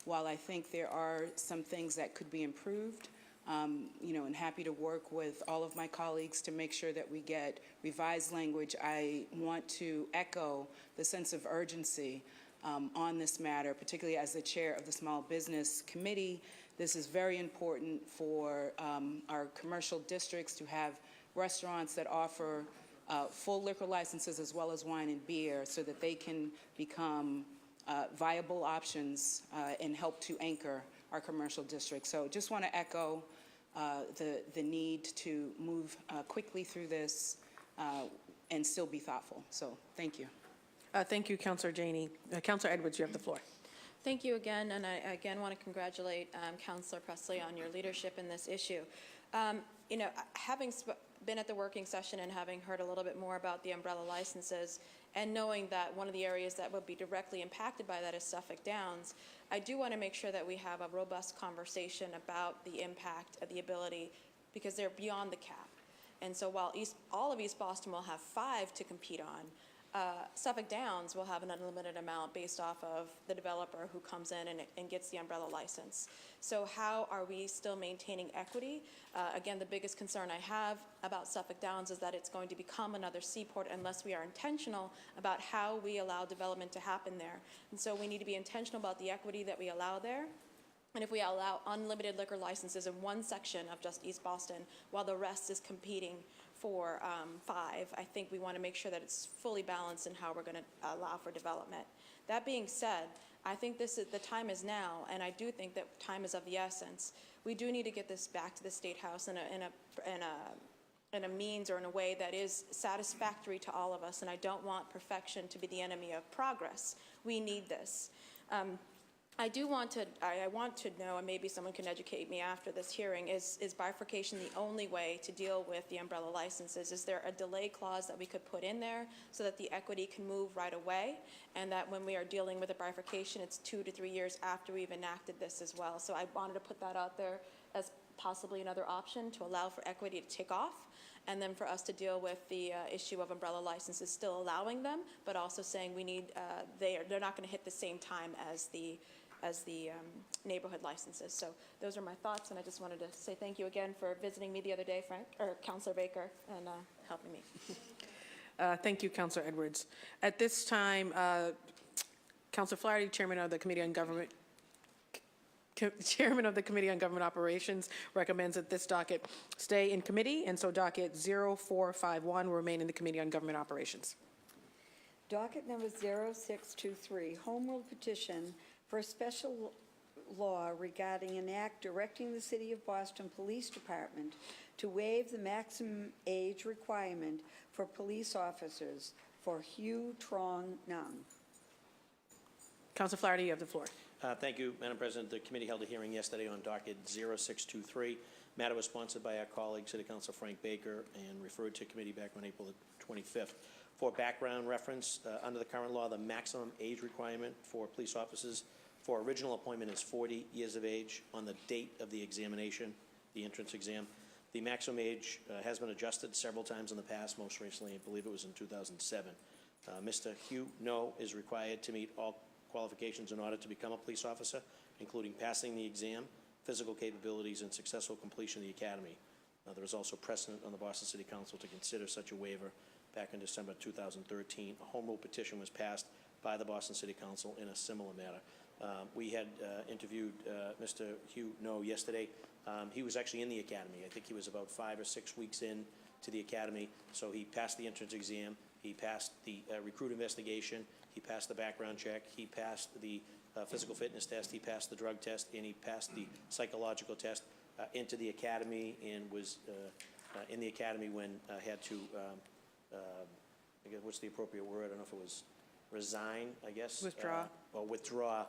While I think there are some things that could be improved, and happy to work with all of my colleagues to make sure that we get revised language. I want to echo the sense of urgency on this matter, particularly as the chair of the Small Business Committee. This is very important for our commercial districts to have restaurants that offer full liquor licenses as well as wine and beer so that they can become viable options and help to anchor our commercial districts. So just want to echo the need to move quickly through this and still be thoughtful. So thank you. Thank you, Councilor Janey. Councilor Edwards, you have the floor. Thank you again, and I again want to congratulate Councilor Presley on your leadership in this issue. Having been at the working session and having heard a little bit more about the umbrella licenses, and knowing that one of the areas that would be directly impacted by that is Suffolk Downs, I do want to make sure that we have a robust conversation about the impact of the ability, because they're beyond the cap. And so while all of East Boston will have 5 to compete on, Suffolk Downs will have an unlimited amount based off of the developer who comes in and gets the umbrella license. So how are we still maintaining equity? Again, the biggest concern I have about Suffolk Downs is that it's going to become another seaport unless we are intentional about how we allow development to happen there. And so we need to be intentional about the equity that we allow there. And if we allow unlimited liquor licenses in one section of just East Boston while the rest is competing for 5, I think we want to make sure that it's fully balanced in how we're going to allow for development. That being said, I think the time is now, and I do think that time is of the essence. We do need to get this back to the State House in a means or in a way that is satisfactory to all of us, and I don't want perfection to be the enemy of progress. We need this. I want to know, and maybe someone can educate me after this hearing, is bifurcation the only way to deal with the umbrella licenses? Is there a delay clause that we could put in there so that the equity can move right away, and that when we are dealing with a bifurcation, it's 2 to 3 years after we've enacted this as well? So I wanted to put that out there as possibly another option to allow for equity to take off, and then for us to deal with the issue of umbrella licenses, still allowing them, but also saying we need, they're not going to hit the same time as the neighborhood licenses. So those are my thoughts, and I just wanted to say thank you again for visiting me the other day, Councilor Baker, and helping me. Thank you, Councilor Edwards. At this time, Councilor Flaherty, Chairman of the Committee on Government Operations, recommends that this docket stay in committee, and so docket 0451 will remain in the Committee on Government Operations. Docket number 0623, Home Rule Petition for a special law regarding an act directing the City of Boston Police Department to waive the maximum age requirement for police officers for Hugh Trong Nung. Councilor Flaherty, you have the floor. Thank you, Madam President. The committee held a hearing yesterday on docket 0623. Matter was sponsored by our colleague, City Councilor Frank Baker, and referred to committee back on April the 25th. For background reference, under the current law, the maximum age requirement for police officers for original appointment is 40 years of age on the date of the examination, the entrance exam. The maximum age has been adjusted several times in the past, most recently, I believe it was in 2007. Mr. Hugh No is required to meet all qualifications in order to become a police officer, including passing the exam, physical capabilities, and successful completion of the academy. There is also precedent on the Boston City Council to consider such a waiver. Back in December 2013, a home rule petition was passed by the Boston City Council in a similar matter. We had interviewed Mr. Hugh No yesterday. He was actually in the academy. I think he was about 5 or 6 weeks in to the academy. So he passed the entrance exam. He passed the recruit investigation. He passed the background check. He passed the physical fitness test. He passed the drug test, and he passed the psychological test into the academy, and was in the academy when had to, I guess, what's the appropriate word? I don't know if it was resign, I guess. Withdraw. Well, withdraw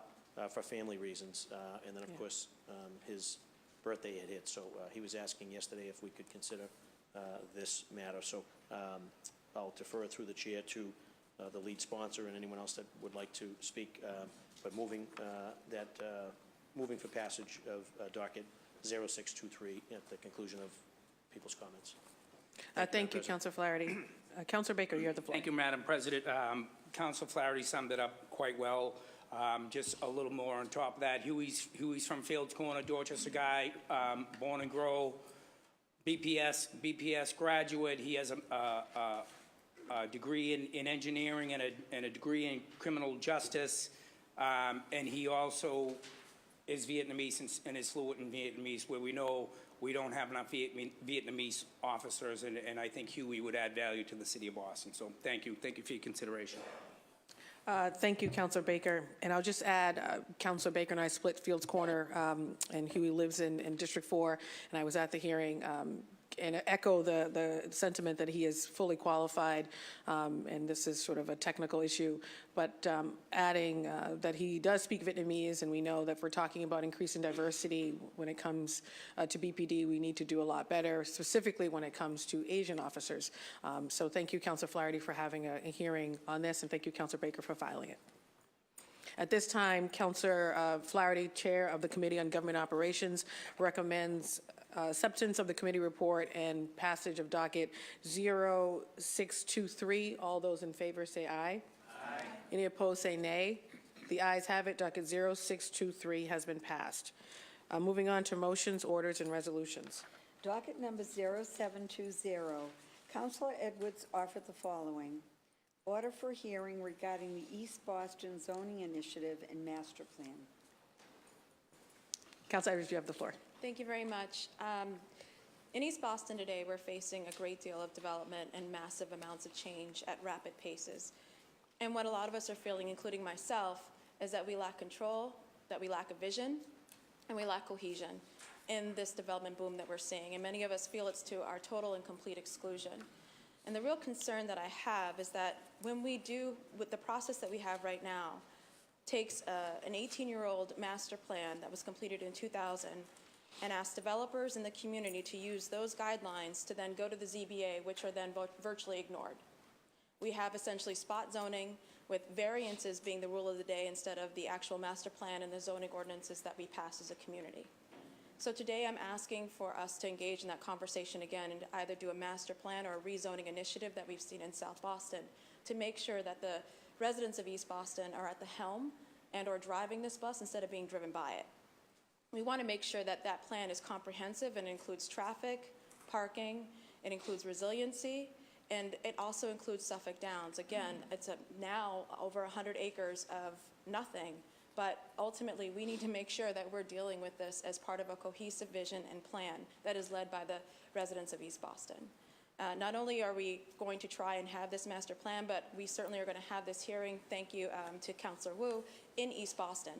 for family reasons. And then, of course, his birthday had hit. So he was asking yesterday if we could consider this matter. So I'll defer it through the chair to the lead sponsor and anyone else that would like to speak. But moving for passage of docket 0623 at the conclusion of people's comments. Thank you, Councilor Flaherty. Councilor Baker, you have the floor. Thank you, Madam President. Council Flaherty summed it up quite well. Just a little more on top of that. Huey's from Fields Corner, Dorchester guy, born and grow, BPS graduate. He has a degree in engineering and a degree in criminal justice. And he also is Vietnamese and is fluent in Vietnamese, where we know we don't have enough Vietnamese officers, and I think Huey would add value to the city of Boston. So thank you. Thank you for your consideration. Thank you, Councilor Baker. And I'll just add, Councilor Baker and I split Fields Corner, and Huey lives in District 4, and I was at the hearing, and echo the sentiment that he is fully qualified, and this is sort of a technical issue, but adding that he does speak Vietnamese, and we know that if we're talking about increasing diversity when it comes to BPD, we need to do a lot better, specifically when it comes to Asian officers. So thank you, Councilor Flaherty, for having a hearing on this, and thank you, Councilor Baker, for filing it. At this time, Councilor Flaherty, Chair of the Committee on Government Operations, recommends acceptance of the committee report and passage of docket 0623. All those in favor say aye. Aye. Any opposed say nay. The ayes have it. Docket 0623 has been passed. Moving on to motions, orders, and resolutions. Docket number 0720, Councilor Edwards offered the following. Order for hearing regarding the East Boston zoning initiative and master plan. Councilor Edwards, you have the floor. Thank you very much. In East Boston today, we're facing a great deal of development and massive amounts of change at rapid paces. And what a lot of us are feeling, including myself, is that we lack control, that we lack a vision, and we lack cohesion in this development boom that we're seeing. And many of us feel it's to our total and complete exclusion. And the real concern that I have is that when we do, with the process that we have right now, takes an 18-year-old master plan that was completed in 2000 and asks developers in the community to use those guidelines to then go to the ZBA, which are then virtually ignored. We have essentially spot zoning with variances being the rule of the day instead of the actual master plan and the zoning ordinances that we pass as a community. So today I'm asking for us to engage in that conversation again and either do a master plan or a rezoning initiative that we've seen in South Boston to make sure that the residents of East Boston are at the helm and or driving this bus instead of being driven by it. We want to make sure that that plan is comprehensive and includes traffic, parking, it includes resiliency, and it also includes Suffolk Downs. Again, it's now over 100 acres of nothing, but ultimately we need to make sure that we're dealing with this as part of a cohesive vision and plan that is led by the residents of East Boston. Not only are we going to try and have this master plan, but we certainly are going to have this hearing, thank you to Councilor Wu, in East Boston.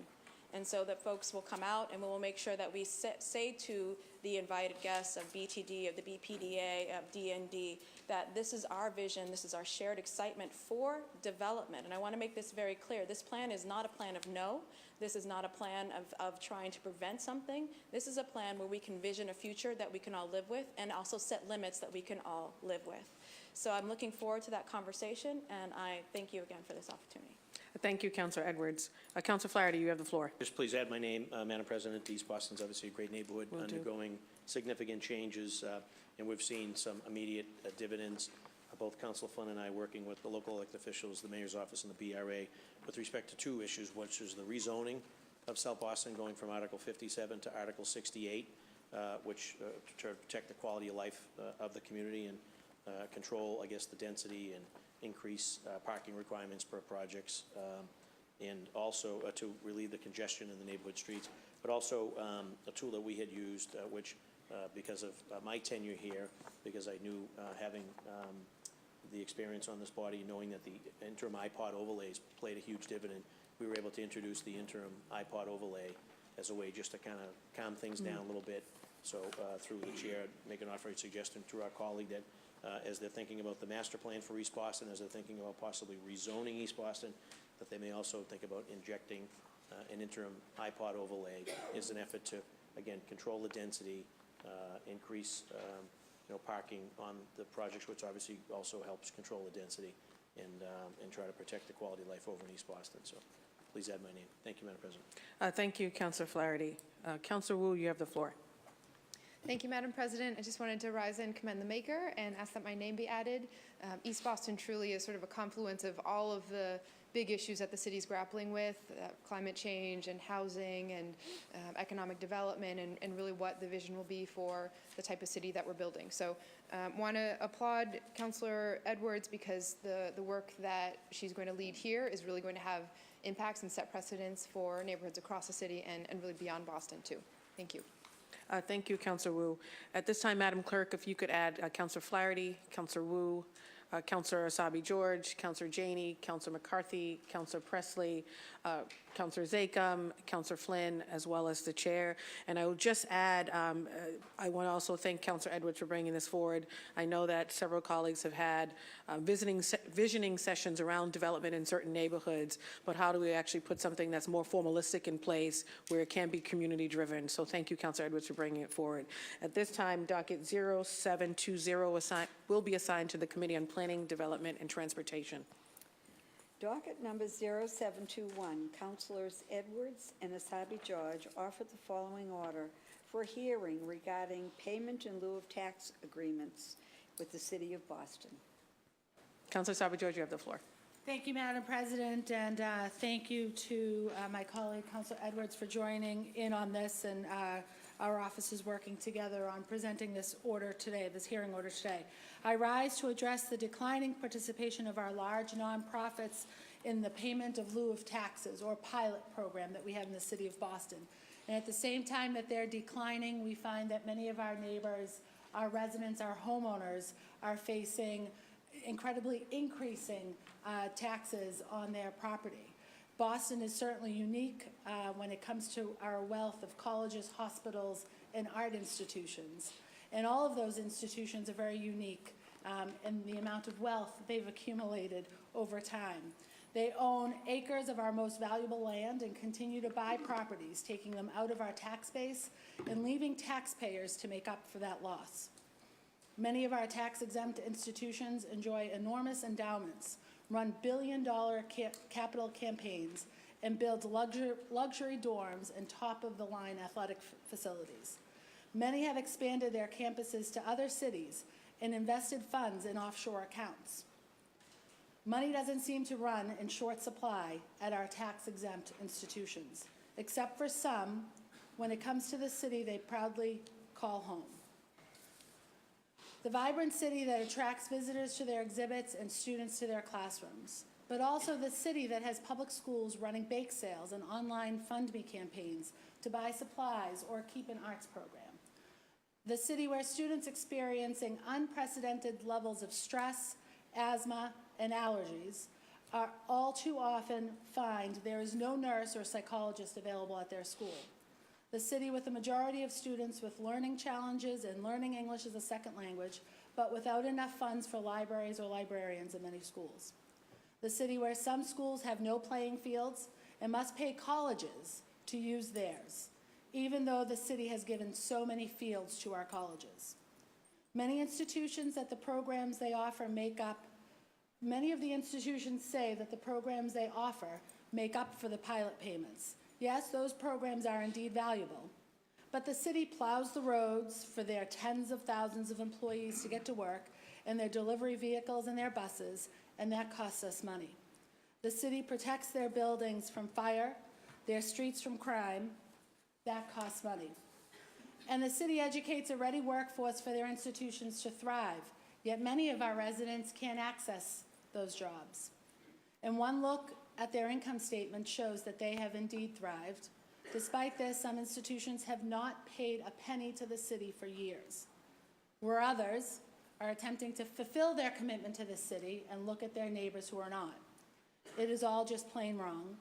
And so that folks will come out and we will make sure that we say to the invited guests of BTD, of the BPDA, of DND, that this is our vision, this is our shared excitement for development. And I want to make this very clear. This plan is not a plan of no. This is not a plan of trying to prevent something. This is a plan where we can vision a future that we can all live with and also set limits that we can all live with. So I'm looking forward to that conversation, and I thank you again for this opportunity. Thank you, Councilor Edwards. Councilor Flaherty, you have the floor. Just please add my name, Madam President. East Boston's obviously a great neighborhood, undergoing significant changes, and we've seen some immediate dividends. Both Councilor Flynn and I working with the local elected officials, the mayor's office, and the BRA with respect to two issues, which is the rezoning of South Boston going from Article 57 to Article 68, which to protect the quality of life of the community and control, I guess, the density and increase parking requirements per projects, and also to relieve the congestion in the neighborhood streets, but also a tool that we had used, which because of my tenure here, because I knew having the experience on this body, knowing that the interim iPod overlays played a huge dividend, we were able to introduce the interim iPod overlay as a way just to kind of calm things down a little bit. So through the chair, make an offer of suggestion to our colleague that as they're thinking about the master plan for East Boston, as they're thinking about possibly rezoning East Boston, that they may also think about injecting an interim iPod overlay as an effort to, again, control the density, increase parking on the projects, which obviously also helps control the density and try to protect the quality of life over in East Boston. So please add my name. Thank you, Madam President. Thank you, Councilor Flaherty. Councilor Wu, you have the floor. Thank you, Madam President. I just wanted to rise and commend the maker and ask that my name be added. East Boston truly is sort of a confluence of all of the big issues that the city's grappling with, climate change and housing and economic development, and really what the vision will be for the type of city that we're building. So want to applaud Councilor Edwards because the work that she's going to lead here is really going to have impacts and set precedents for neighborhoods across the city and really beyond Boston too. Thank you. Thank you, Councilor Wu. At this time, Madam Clerk, if you could add Councilor Flaherty, Councilor Wu, Councilor Asabi George, Councilor Janey, Councilor McCarthy, Councilor Presley, Councilor Zakam, Councilor Flynn, as well as the chair. And I will just add, I want to also thank Councilor Edwards for bringing this forward. I know that several colleagues have had visioning sessions around development in certain neighborhoods, but how do we actually put something that's more formalistic in place where it can be community driven? So thank you, Councilor Edwards, for bringing it forward. At this time, docket 0720 will be assigned to the Committee on Planning, Development, and Transportation. Docket number 0721, Councilors Edwards and Asabi George offer the following order for a hearing regarding payment in lieu of tax agreements with the City of Boston. Councilor Asabi George, you have the floor. Thank you, Madam President, and thank you to my colleague, Councilor Edwards, for joining in on this, and our office is working together on presenting this order today, this hearing order today. I rise to address the declining participation of our large nonprofits in the payment of lieu of taxes, or pilot program that we have in the City of Boston. And at the same time that they're declining, we find that many of our neighbors, our residents, our homeowners are facing incredibly increasing taxes on their property. Boston is certainly unique when it comes to our wealth of colleges, hospitals, and art institutions. And all of those institutions are very unique in the amount of wealth they've accumulated over time. They own acres of our most valuable land and continue to buy properties, taking them out of our tax base and leaving taxpayers to make up for that loss. Many of our tax-exempt institutions enjoy enormous endowments, run billion-dollar capital campaigns, and build luxury dorms and top-of-the-line athletic facilities. Many have expanded their campuses to other cities and invested funds in offshore accounts. Money doesn't seem to run in short supply at our tax-exempt institutions, except for some. When it comes to the city, they proudly call home. The vibrant city that attracts visitors to their exhibits and students to their classrooms, but also the city that has public schools running bake sales and online Fund Me campaigns to buy supplies or keep an arts program. The city where students experiencing unprecedented levels of stress, asthma, and allergies are all too often find there is no nurse or psychologist available at their school. The city with a majority of students with learning challenges and learning English as a second language, but without enough funds for libraries or librarians in many schools. The city where some schools have no playing fields and must pay colleges to use theirs, even though the city has given so many fields to our colleges. Many institutions that the programs they offer make up, many of the institutions say that the programs they offer make up for the pilot payments. Yes, those programs are indeed valuable, but the city plows the roads for their tens of thousands of employees to get to work and their delivery vehicles and their buses, and that costs us money. The city protects their buildings from fire, their streets from crime. That costs money. And the city educates a ready workforce for their institutions to thrive, yet many of our residents can't access those jobs. And one look at their income statement shows that they have indeed thrived. Despite this, some institutions have not paid a penny to the city for years, where others are attempting to fulfill their commitment to the city and look at their neighbors who are not. It is all just plain wrong.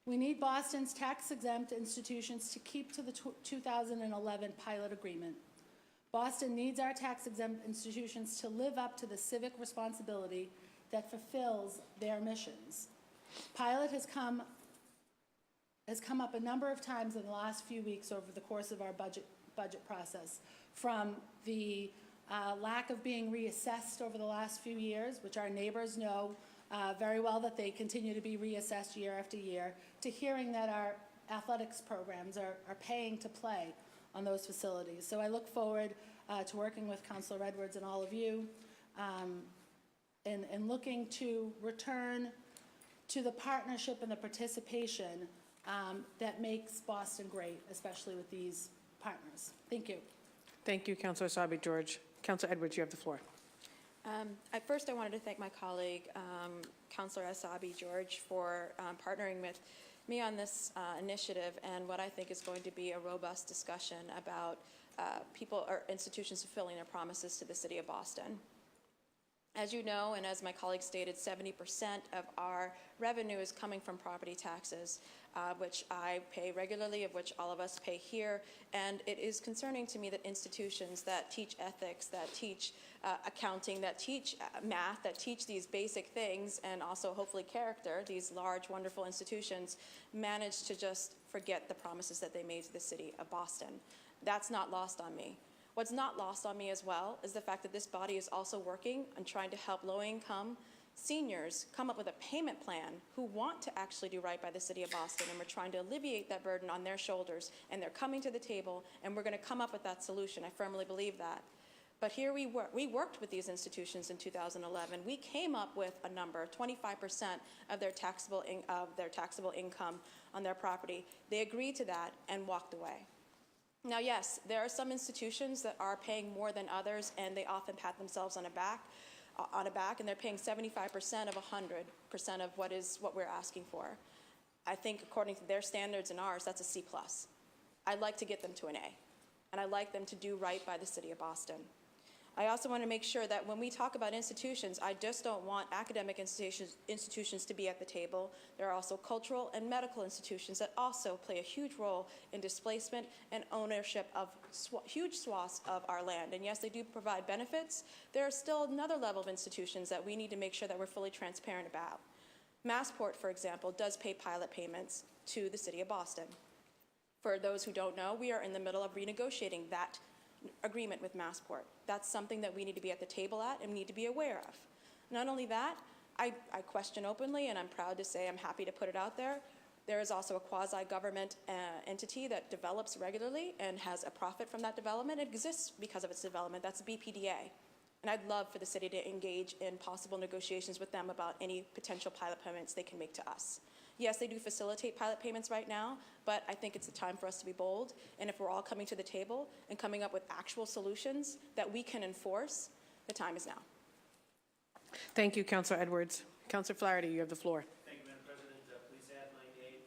We need Boston's tax-exempt institutions to keep to the 2011 pilot agreement. Boston needs our tax-exempt institutions to live up to the civic responsibility that fulfills their missions. Pilot has come up a number of times in the last few weeks over the course of our budget process, from the lack of being reassessed over the last few years, which our neighbors know very well that they continue to be reassessed year after year, to hearing that our athletics programs are paying to play on those facilities. So I look forward to working with Councilor Edwards and all of you and looking to return to the partnership and the participation that makes Boston great, especially with these partners. Thank you. Thank you, Councilor Asabi George. Councilor Edwards, you have the floor. First, I wanted to thank my colleague, Councilor Asabi George, for partnering with me on this initiative and what I think is going to be a robust discussion about people or institutions fulfilling their promises to the city of Boston. As you know, and as my colleague stated, 70% of our revenue is coming from property taxes, which I pay regularly, of which all of us pay here. And it is concerning to me that institutions that teach ethics, that teach accounting, that teach math, that teach these basic things, and also hopefully character, these large, wonderful institutions, manage to just forget the promises that they made to the city of Boston. That's not lost on me. What's not lost on me as well is the fact that this body is also working on trying to help low-income seniors come up with a payment plan who want to actually do right by the city of Boston, and we're trying to alleviate that burden on their shoulders, and they're coming to the table, and we're going to come up with that solution. I firmly believe that. But here we worked with these institutions in 2011. We came up with a number, 25% of their taxable income on their property. They agreed to that and walked away. Now, yes, there are some institutions that are paying more than others, and they often pat themselves on a back, and they're paying 75% of 100% of what we're asking for. I think according to their standards and ours, that's a C+. I'd like to get them to an A, and I'd like them to do right by the city of Boston. I also want to make sure that when we talk about institutions, I just don't want academic institutions to be at the table. There are also cultural and medical institutions that also play a huge role in displacement and ownership of huge swaths of our land. And yes, they do provide benefits. There are still another level of institutions that we need to make sure that we're fully transparent about. Massport, for example, does pay pilot payments to the city of Boston. For those who don't know, we are in the middle of renegotiating that agreement with Massport. That's something that we need to be at the table at and we need to be aware of. Not only that, I question openly, and I'm proud to say I'm happy to put it out there, there is also a quasi-government entity that develops regularly and has a profit from that development. It exists because of its development. That's BPDA. And I'd love for the city to engage in possible negotiations with them about any potential pilot payments they can make to us. Yes, they do facilitate pilot payments right now, but I think it's a time for us to be bold. And if we're all coming to the table and coming up with actual solutions that we can enforce, the time is now. Thank you, Councilor Edwards. Councilor Flaherty, you have the floor. Thank you, Madam President. Please add my name,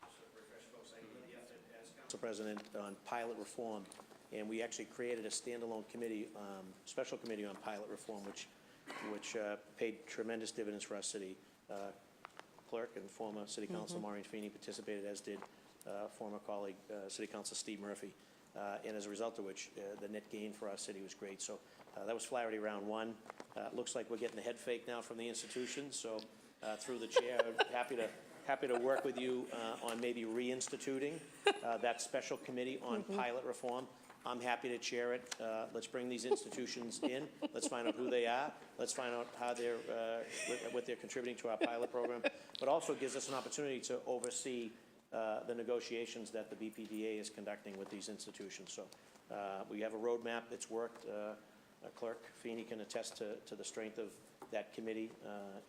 just to refresh folks, I lead the effort as Council President on pilot reform. And we actually created a standalone committee, special committee on pilot reform, which paid tremendous dividends for our city. Clerk and former City Councilor Maureen Feeney participated, as did former colleague, City Councilor Steve Murphy. And as a result of which, the net gain for our city was great. So that was Flaherty round one. Looks like we're getting the head fake now from the institutions. So through the chair, happy to work with you on maybe reinstituting that special committee on pilot reform. I'm happy to chair it. Let's bring these institutions in. Let's find out who they are. Let's find out how they're, what they're contributing to our pilot program. But also gives us an opportunity to oversee the negotiations that the BPDA is conducting with these institutions. So we have a roadmap that's worked. Clerk Feeney can attest to the strength of that committee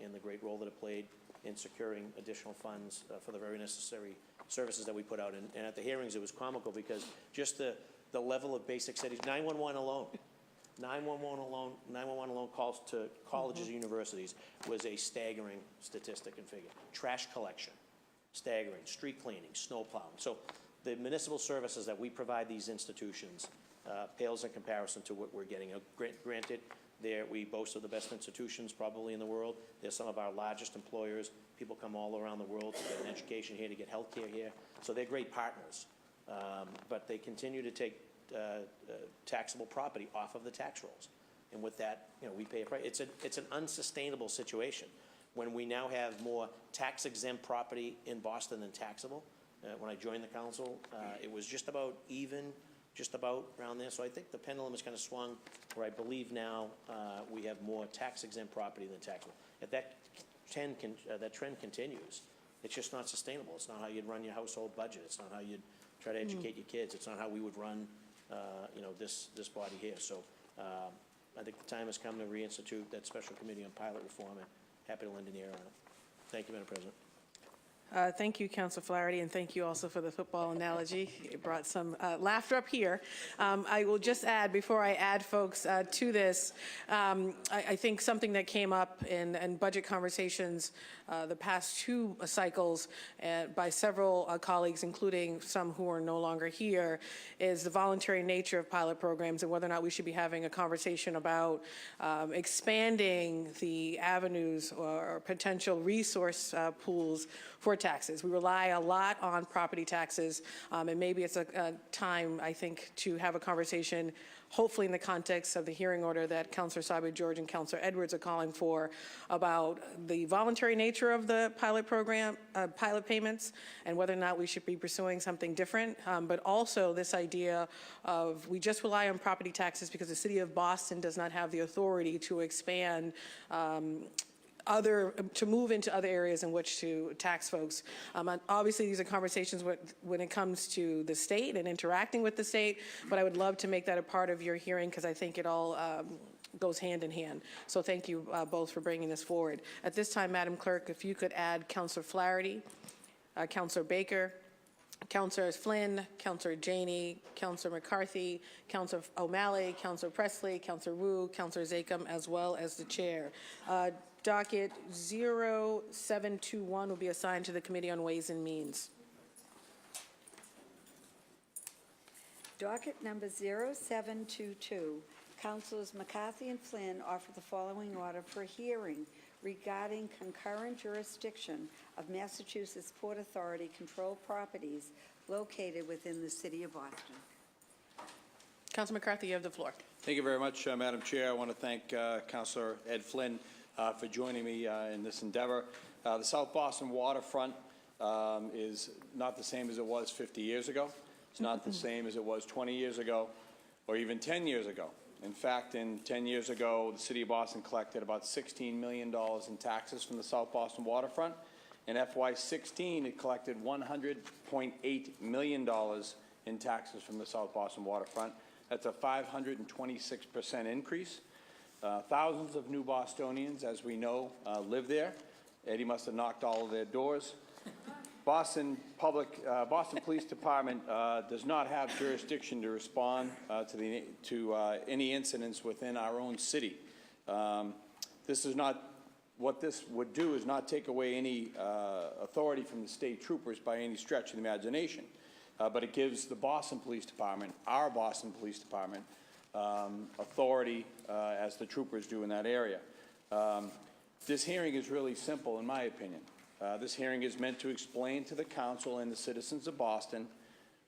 and the great role that it played in securing additional funds for the very necessary services that we put out. And at the hearings, it was comical because just the level of basic settings, 911 alone, 911 alone calls to colleges and universities was a staggering statistic and figure. Trash collection, staggering. Street cleaning, snow plowing. So the municipal services that we provide these institutions pales in comparison to what we're getting. Granted, we boast of the best institutions probably in the world. They're some of our largest employers. People come all around the world to get an education here, to get health care here. So they're great partners. But they continue to take taxable property off of the tax rolls. And with that, we pay a price. It's an unsustainable situation. When we now have more tax-exempt property in Boston than taxable, when I joined the council, it was just about even, just about around there. So I think the pendulum has kind of swung where I believe now we have more tax-exempt property than taxable. If that trend continues, it's just not sustainable. It's not how you'd run your household budget. It's not how you'd try to educate your kids. It's not how we would run, this body here. So I think the time has come to reinstitute that special committee on pilot reform, and happy to lend an ear on it. Thank you, Madam President. Thank you, Councilor Flaherty, and thank you also for the football analogy. It brought some laughter up here. I will just add, before I add folks to this, I think something that came up in budget conversations the past two cycles by several colleagues, including some who are no longer here, is the voluntary nature of pilot programs and whether or not we should be having a conversation about expanding the avenues or potential resource pools for taxes. We rely a lot on property taxes, and maybe it's a time, I think, to have a conversation, hopefully in the context of the hearing order that Councilor Asabi-George and Councilor Edwards are calling for, about the voluntary nature of the pilot program, pilot payments, and whether or not we should be pursuing something different. But also this idea of we just rely on property taxes because the city of Boston does not have the authority to expand to move into other areas in which to tax folks. Obviously, these are conversations when it comes to the state and interacting with the state, but I would love to make that a part of your hearing because I think it all goes hand in hand. So thank you both for bringing this forward. At this time, Madam Clerk, if you could add Councilor Flaherty, Councilor Baker, Councilor Flynn, Councilor Janey, Councilor McCarthy, Councilor O'Malley, Councilor Presley, Councilor Wu, Councilor Zakem, as well as the chair. Docket 0721 will be assigned to the Committee on Ways and Means. Docket number 0722, Councilors McCarthy and Flynn offer the following order for hearing regarding concurrent jurisdiction of Massachusetts Port Authority controlled properties located within the city of Boston. Councilor McCarthy, you have the floor. Thank you very much, Madam Chair. I want to thank Councilor Ed Flynn for joining me in this endeavor. The South Boston waterfront is not the same as it was 50 years ago. It's not the same as it was 20 years ago or even 10 years ago. In fact, 10 years ago, the city of Boston collected about $16 million in taxes from the South Boston waterfront. In FY16, it collected $100.8 million in taxes from the South Boston waterfront. That's a 526% increase. Thousands of new Bostonians, as we know, live there. Eddie must have knocked all of their doors. Boston Police Department does not have jurisdiction to respond to any incidents within our own city. This is not what this would do is not take away any authority from the state troopers by any stretch of the imagination, but it gives the Boston Police Department, our Boston Police Department, authority as the troopers do in that area. This hearing is really simple, in my opinion. This hearing is meant to explain to the council and the citizens of Boston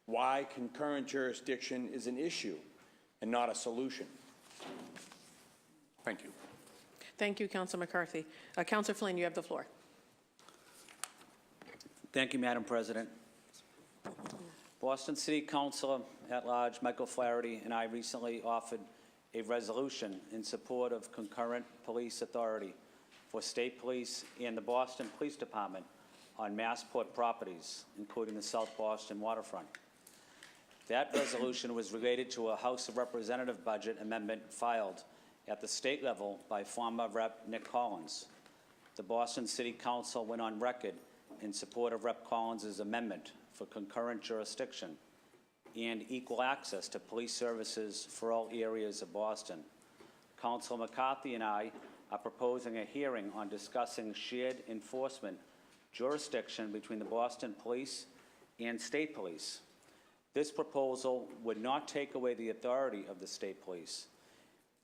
why concurrent jurisdiction is an issue and not a solution. Thank you. Thank you, Councilor McCarthy. Councilor Flynn, you have the floor. Thank you, Madam President. Boston City Councilor at Large Michael Flaherty and I recently offered a resolution in support of concurrent police authority for state police and the Boston Police Department on Massport properties, including the South Boston waterfront. That resolution was related to a House of Representative budget amendment filed at the state level by former Rep. Nick Collins. The Boston City Council went on record in support of Rep. Collins' amendment for concurrent jurisdiction and equal access to police services for all areas of Boston. Councilor McCarthy and I are proposing a hearing on discussing shared enforcement jurisdiction between the Boston Police and State Police. This proposal would not take away the authority of the State Police.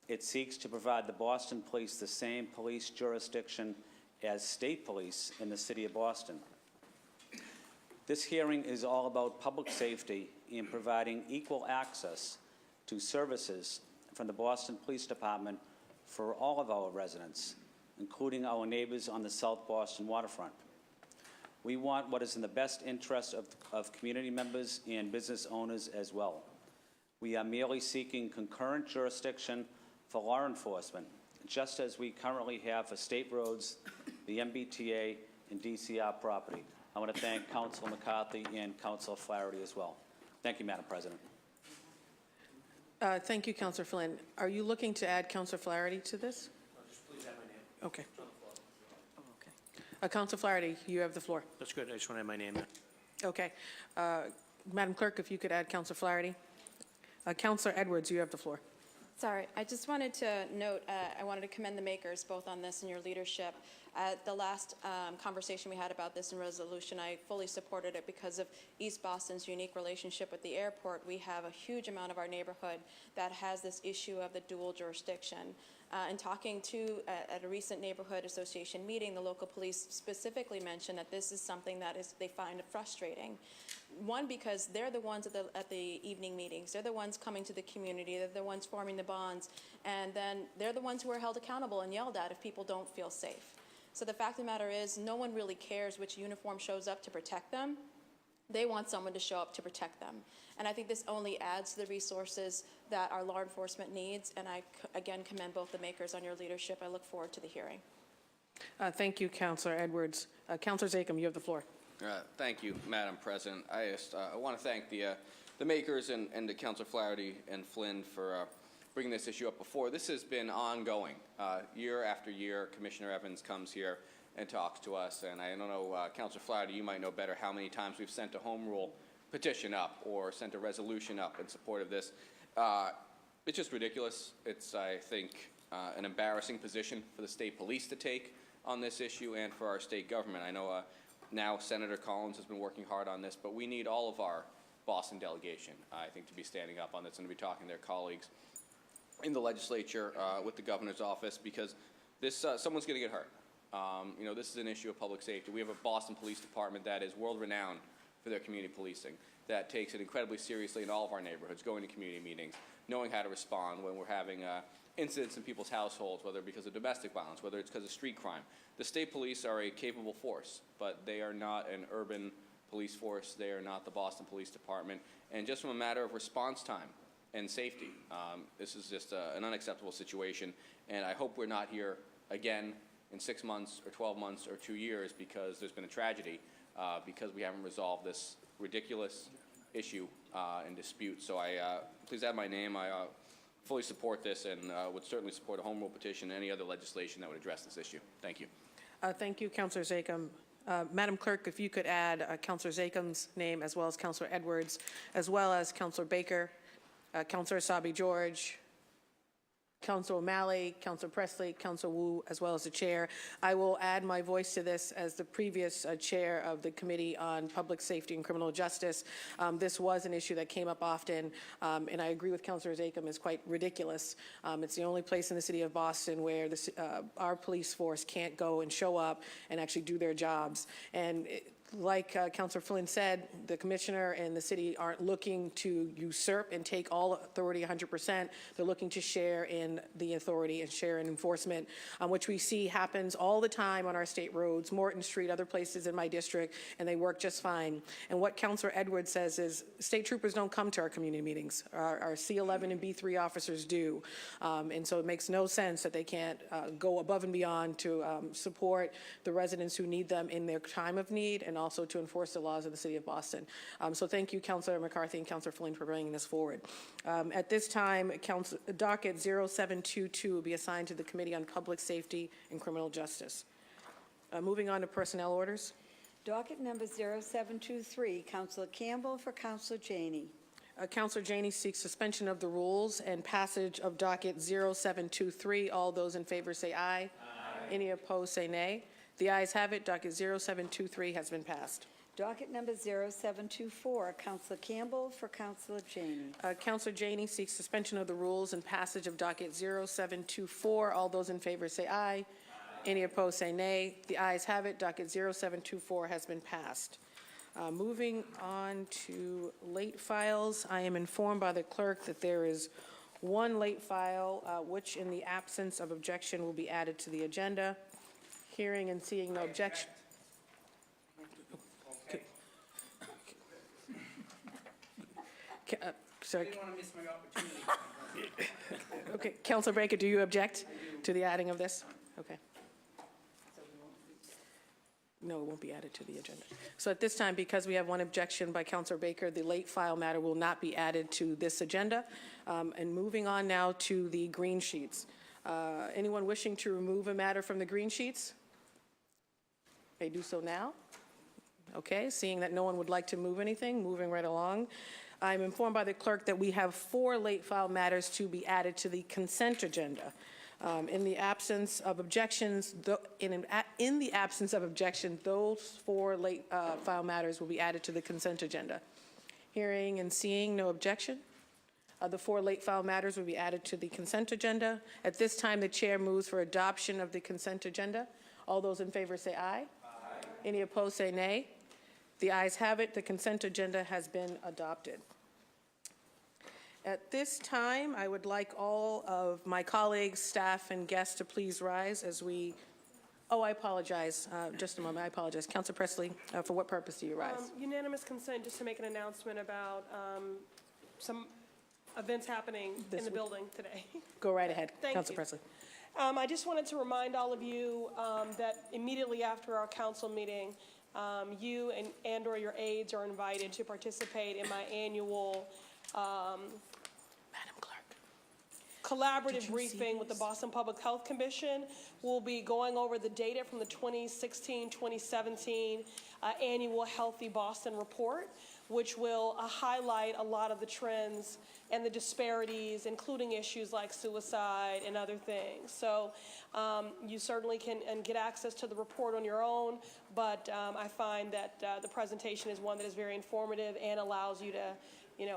It seeks to provide the Boston Police the same police jurisdiction as State Police in the City of Boston. This hearing is all about public safety and providing equal access to services from the Boston Police Department for all of our residents, including our neighbors on the South Boston waterfront. We want what is in the best interest of community members and business owners as well. We are merely seeking concurrent jurisdiction for law enforcement, just as we currently have for state roads, the MBTA, and DCR property. I want to thank Councilor McCarthy and Councilor Flaherty as well. Thank you, Madam President. Thank you, Councilor Flynn. Are you looking to add Councilor Flaherty to this? Just please add my name. Okay. Councilor Flaherty, you have the floor. That's good. I just want to add my name. Okay. Madam Clerk, if you could add Councilor Flaherty. Councilor Edwards, you have the floor. Sorry, I just wanted to note, I wanted to commend the makers both on this and your leadership. At the last conversation we had about this in resolution, I fully supported it because of East Boston's unique relationship with the airport. We have a huge amount of our neighborhood that has this issue of the dual jurisdiction. In talking to, at a recent neighborhood association meeting, the local police specifically mentioned that this is something that they find frustrating. One, because they're the ones at the evening meetings. They're the ones coming to the community. They're the ones forming the bonds. And then they're the ones who are held accountable and yelled at if people don't feel safe. So the fact of the matter is, no one really cares which uniform shows up to protect them. They want someone to show up to protect them. And I think this only adds to the resources that our law enforcement needs. And I, again, commend both the makers on your leadership. I look forward to the hearing. Thank you, Councilor Edwards. Councilor Zakhem, you have the floor. Thank you, Madam President. I want to thank the makers and the Councilor Flaherty and Flynn for bringing this issue up before. This has been ongoing. Year after year, Commissioner Evans comes here and talks to us. And I don't know, Councilor Flaherty, you might know better how many times we've sent a home rule petition up or sent a resolution up in support of this. It's just ridiculous. It's, I think, an embarrassing position for the state police to take on this issue and for our state government. I know now Senator Collins has been working hard on this, but we need all of our Boston delegation, I think, to be standing up on this and to be talking to their colleagues in the legislature with the governor's office, because this someone's going to get hurt. You know, this is an issue of public safety. We have a Boston Police Department that is world-renowned for their community policing, that takes it incredibly seriously in all of our neighborhoods, going to community meetings, knowing how to respond when we're having incidents in people's households, whether because of domestic violence, whether it's because of street crime. The state police are a capable force, but they are not an urban police force. They are not the Boston Police Department. And just from a matter of response time and safety, this is just an unacceptable situation. And I hope we're not here again in 6 months or 12 months or 2 years because there's been a tragedy, because we haven't resolved this ridiculous issue and dispute. So please add my name. I fully support this and would certainly support a home rule petition and any other legislation that would address this issue. Thank you. Thank you, Councilor Zakhem. Madam Clerk, if you could add Councilor Zakhem's name as well as Councilor Edwards, as well as Councilor Baker, Councilor Asabi George, Councilor O'Malley, Councilor Presley, Councilor Wu, as well as the chair. I will add my voice to this as the previous chair of the Committee on Public Safety and Criminal Justice. This was an issue that came up often, and I agree with Councilor Zakhem, is quite ridiculous. It's the only place in the city of Boston where our police force can't go and show up and actually do their jobs. And like Councilor Flynn said, the commissioner and the city aren't looking to usurp and take all authority 100%. They're looking to share in the authority and share in enforcement, which we see happens all the time on our state roads, Morton Street, other places in my district, and they work just fine. And what Councilor Edwards says is state troopers don't come to our community meetings. Our C11 and B3 officers do. And so it makes no sense that they can't go above and beyond to support the residents who need them in their time of need and also to enforce the laws of the city of Boston. So thank you, Councilor McCarthy and Councilor Flynn, for bringing this forward. At this time, docket 0722 will be assigned to the Committee on Public Safety and Criminal Justice. Moving on to personnel orders. Docket number 0723, Councilor Campbell for Councilor Janey. Counselor Janey seeks suspension of the rules and passage of docket 0723. All those in favor say aye. Aye. Any opposed say nay. The ayes have it. Docket 0723 has been passed. Docket number 0724, Counselor Campbell for Counselor Janey. Counselor Janey seeks suspension of the rules and passage of docket 0724. All those in favor say aye. Aye. Any opposed say nay. The ayes have it. Docket 0724 has been passed. Moving on to late files, I am informed by the clerk that there is one late file, which in the absence of objection will be added to the agenda. Hearing and seeing no objection. Sorry. I didn't want to miss my opportunity. Okay, Councilor Baker, do you object to the adding of this? Okay. No, it won't be added to the agenda. So at this time, because we have one objection by Councilor Baker, the late file matter will not be added to this agenda. And moving on now to the green sheets. Anyone wishing to remove a matter from the green sheets? May do so now. Okay, seeing that no one would like to move anything, moving right along. I'm informed by the clerk that we have 4 late file matters to be added to the consent agenda. In the absence of objections, in the absence of objection, those 4 late file matters will be added to the consent agenda. Hearing and seeing no objection, the 4 late file matters will be added to the consent agenda. At this time, the chair moves for adoption of the consent agenda. All those in favor say aye. Aye. Any opposed say nay. The ayes have it. The consent agenda has been adopted. At this time, I would like all of my colleagues, staff, and guests to please rise as we, I apologize. Just a moment, I apologize. Councilor Presley, for what purpose do you rise? Unanimous consent, just to make an announcement about some events happening in the building today. Go right ahead, Thank Councilor you. Presley. I just wanted to remind all of you that immediately after our council meeting, you and/or your aides are invited to participate in my annual Madam Clerk. collaborative briefing with the Boston Public Health Commission. We'll be going over the data from the 2016-2017 annual Healthy Boston report, which will highlight a lot of the trends and the disparities, including issues like suicide and other things. So you certainly can get access to the report on your own, but I find that the presentation is one that is very informative and allows you to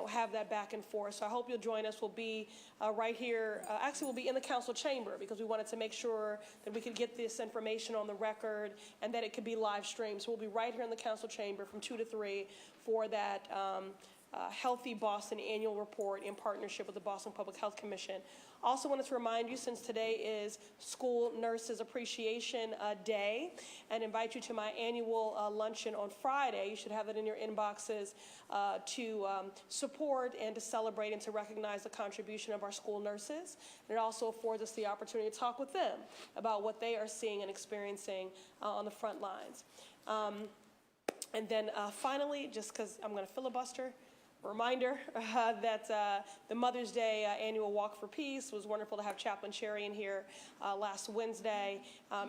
have that back and forth. So I hope you'll join us. We'll be right here. Actually, we'll be in the council chamber because we wanted to make sure that we could get this information on the record and that it could be live streamed. So we'll be right here in the council chamber from 2 to 3 for that Healthy Boston annual report in partnership with the Boston Public Health Commission. Also wanted to remind you, since today is School Nurses Appreciation Day, and invite you to my annual luncheon on Friday. You should have it in your inboxes to support and to celebrate and to recognize the contribution of our school nurses. And it also affords us the opportunity to talk with them about what they are seeing and experiencing on the front lines. And then finally, just because I'm going to filibuster, reminder that the Mother's Day annual Walk for Peace was wonderful to have Chaplain Cherry in here last Wednesday,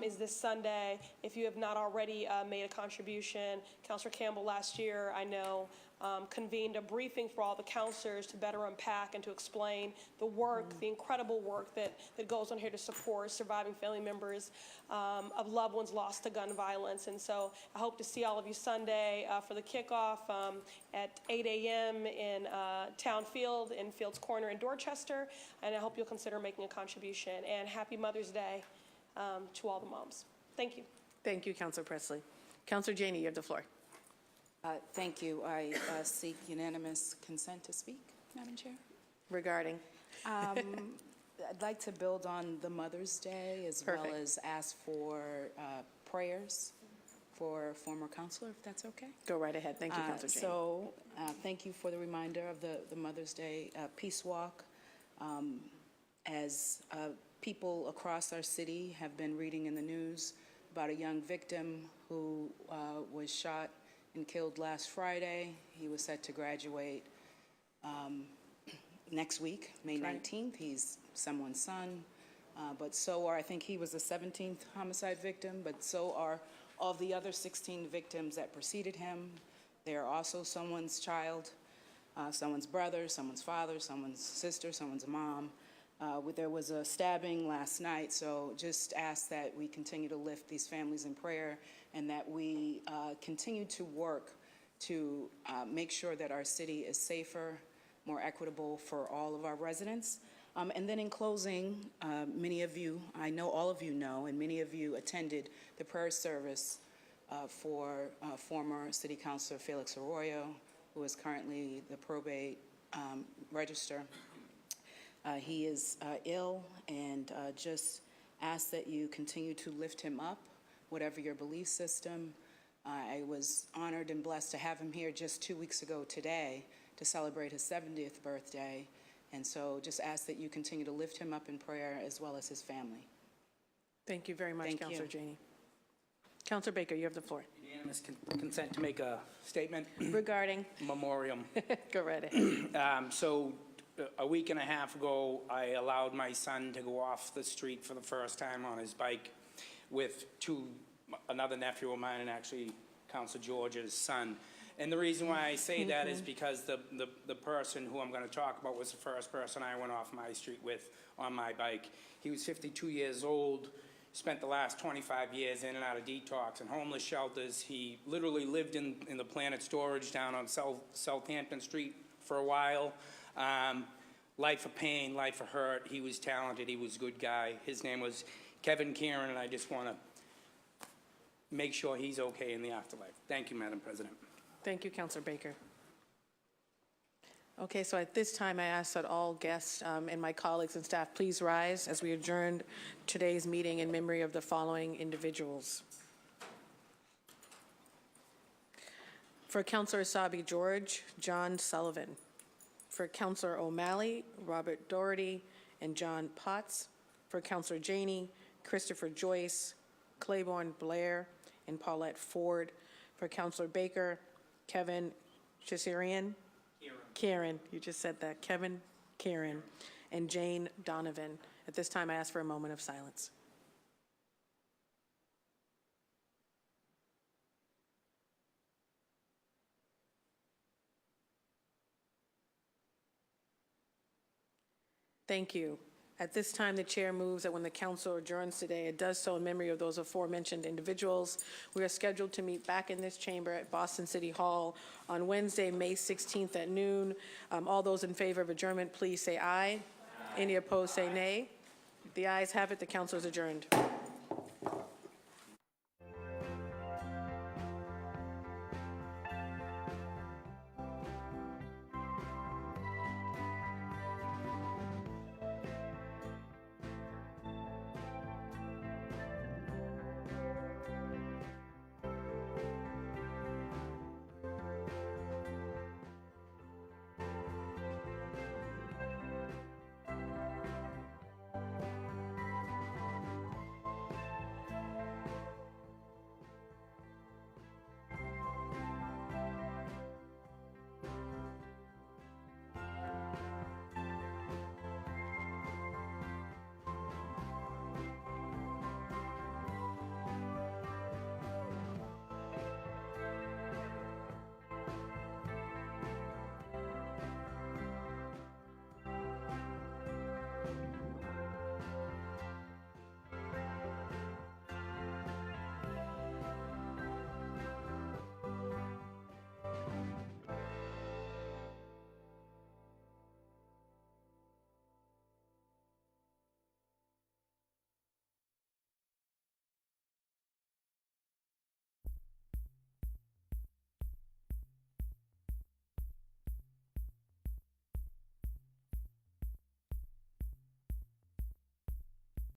is this Sunday. If you have not already made a contribution, Councilor Campbell last year, I know, convened a briefing for all the counselors to better unpack and to explain the work, the incredible work that goes on here to support surviving family members of loved ones lost to gun violence. And so I hope to see all of you Sunday for the kickoff at 8 a.m. in Town Field in Fields Corner in Dorchester. And I hope you'll consider making a contribution. And happy Mother's Day to all the moms. Thank you. Thank you, Councilor Presley. Councilor Janey, you have the floor. Thank you. I seek unanimous consent to speak, Madam Chair. Regarding? I'd like to build on the Mother's Day as well as ask for prayers for former counselor, if that's okay. Go right ahead. Thank you, Councilor Janey. So thank you for the reminder of the Mother's Day Peace Walk. As people across our city have been reading in the news about a young victim who was shot and killed last Friday. He was set to graduate next week, May 19th. He's someone's son, but so are, I think he was the 17th homicide victim, but so are all the other 16 victims that preceded him. They are also someone's child. someone's brother, someone's father, someone's sister, someone's mom. There was a stabbing last night, so just ask that we continue to lift these families in prayer and that we continue to work to make sure that our city is safer, more equitable for all of our residents. And then in closing, many of you, I know all of you know, and many of you attended the prayer service for former City Councilor Felix Arroyo, who is currently the probate register. He is ill, and just ask that you continue to lift him up, whatever your belief system. I was honored and blessed to have him here just 2 weeks ago today to celebrate his 70th birthday. And so just ask that you continue to lift him up in prayer as well as his family. Thank you very much, Thank Councilor you. Janey. Councilor Baker, you have the floor. Unanimous consent to make a statement? Regarding, Memoriam. go right ahead. So a week and a half ago, I allowed my son to go off the street for the first time on his bike with another nephew of mine and actually Councilor George's son. And the reason why I say that is because the person who I'm going to talk about was the first person I went off my street with on my bike. He was 52 years old, spent the last 25 years in and out of detox and homeless shelters. He literally lived in the Planet Storage down on Southampton Street for a while. Life of pain, life of hurt. He was talented. He was a good guy. His name was Kevin Kieran, and I just want to make sure he's okay in the afterlife. Thank you, Madam President. Thank you, Councilor Baker. Okay, so at this time, I ask that all guests and my colleagues and staff please rise as we adjourn today's meeting in memory of the following individuals. For Councilor Asabi George, John Sullivan. For Councilor O'Malley, Robert Doherty and John Potts. For Councilor Janey, Christopher Joyce, Claiborne Blair, and Paulette Ford. For Councilor Baker, Kevin Chisarian. Karen, you just said that. Kevin, Karen, and Jane Donovan. At this time, I ask for a moment of silence. Thank you. At this time, the chair moves that when the council adjourns today, it does so in memory of those aforementioned individuals. We are scheduled to meet back in this chamber at Boston City Hall on Wednesday, May 16th at noon. All those in favor of adjournment, please say aye. Any opposed, say nay. The ayes have it. The council is adjourned.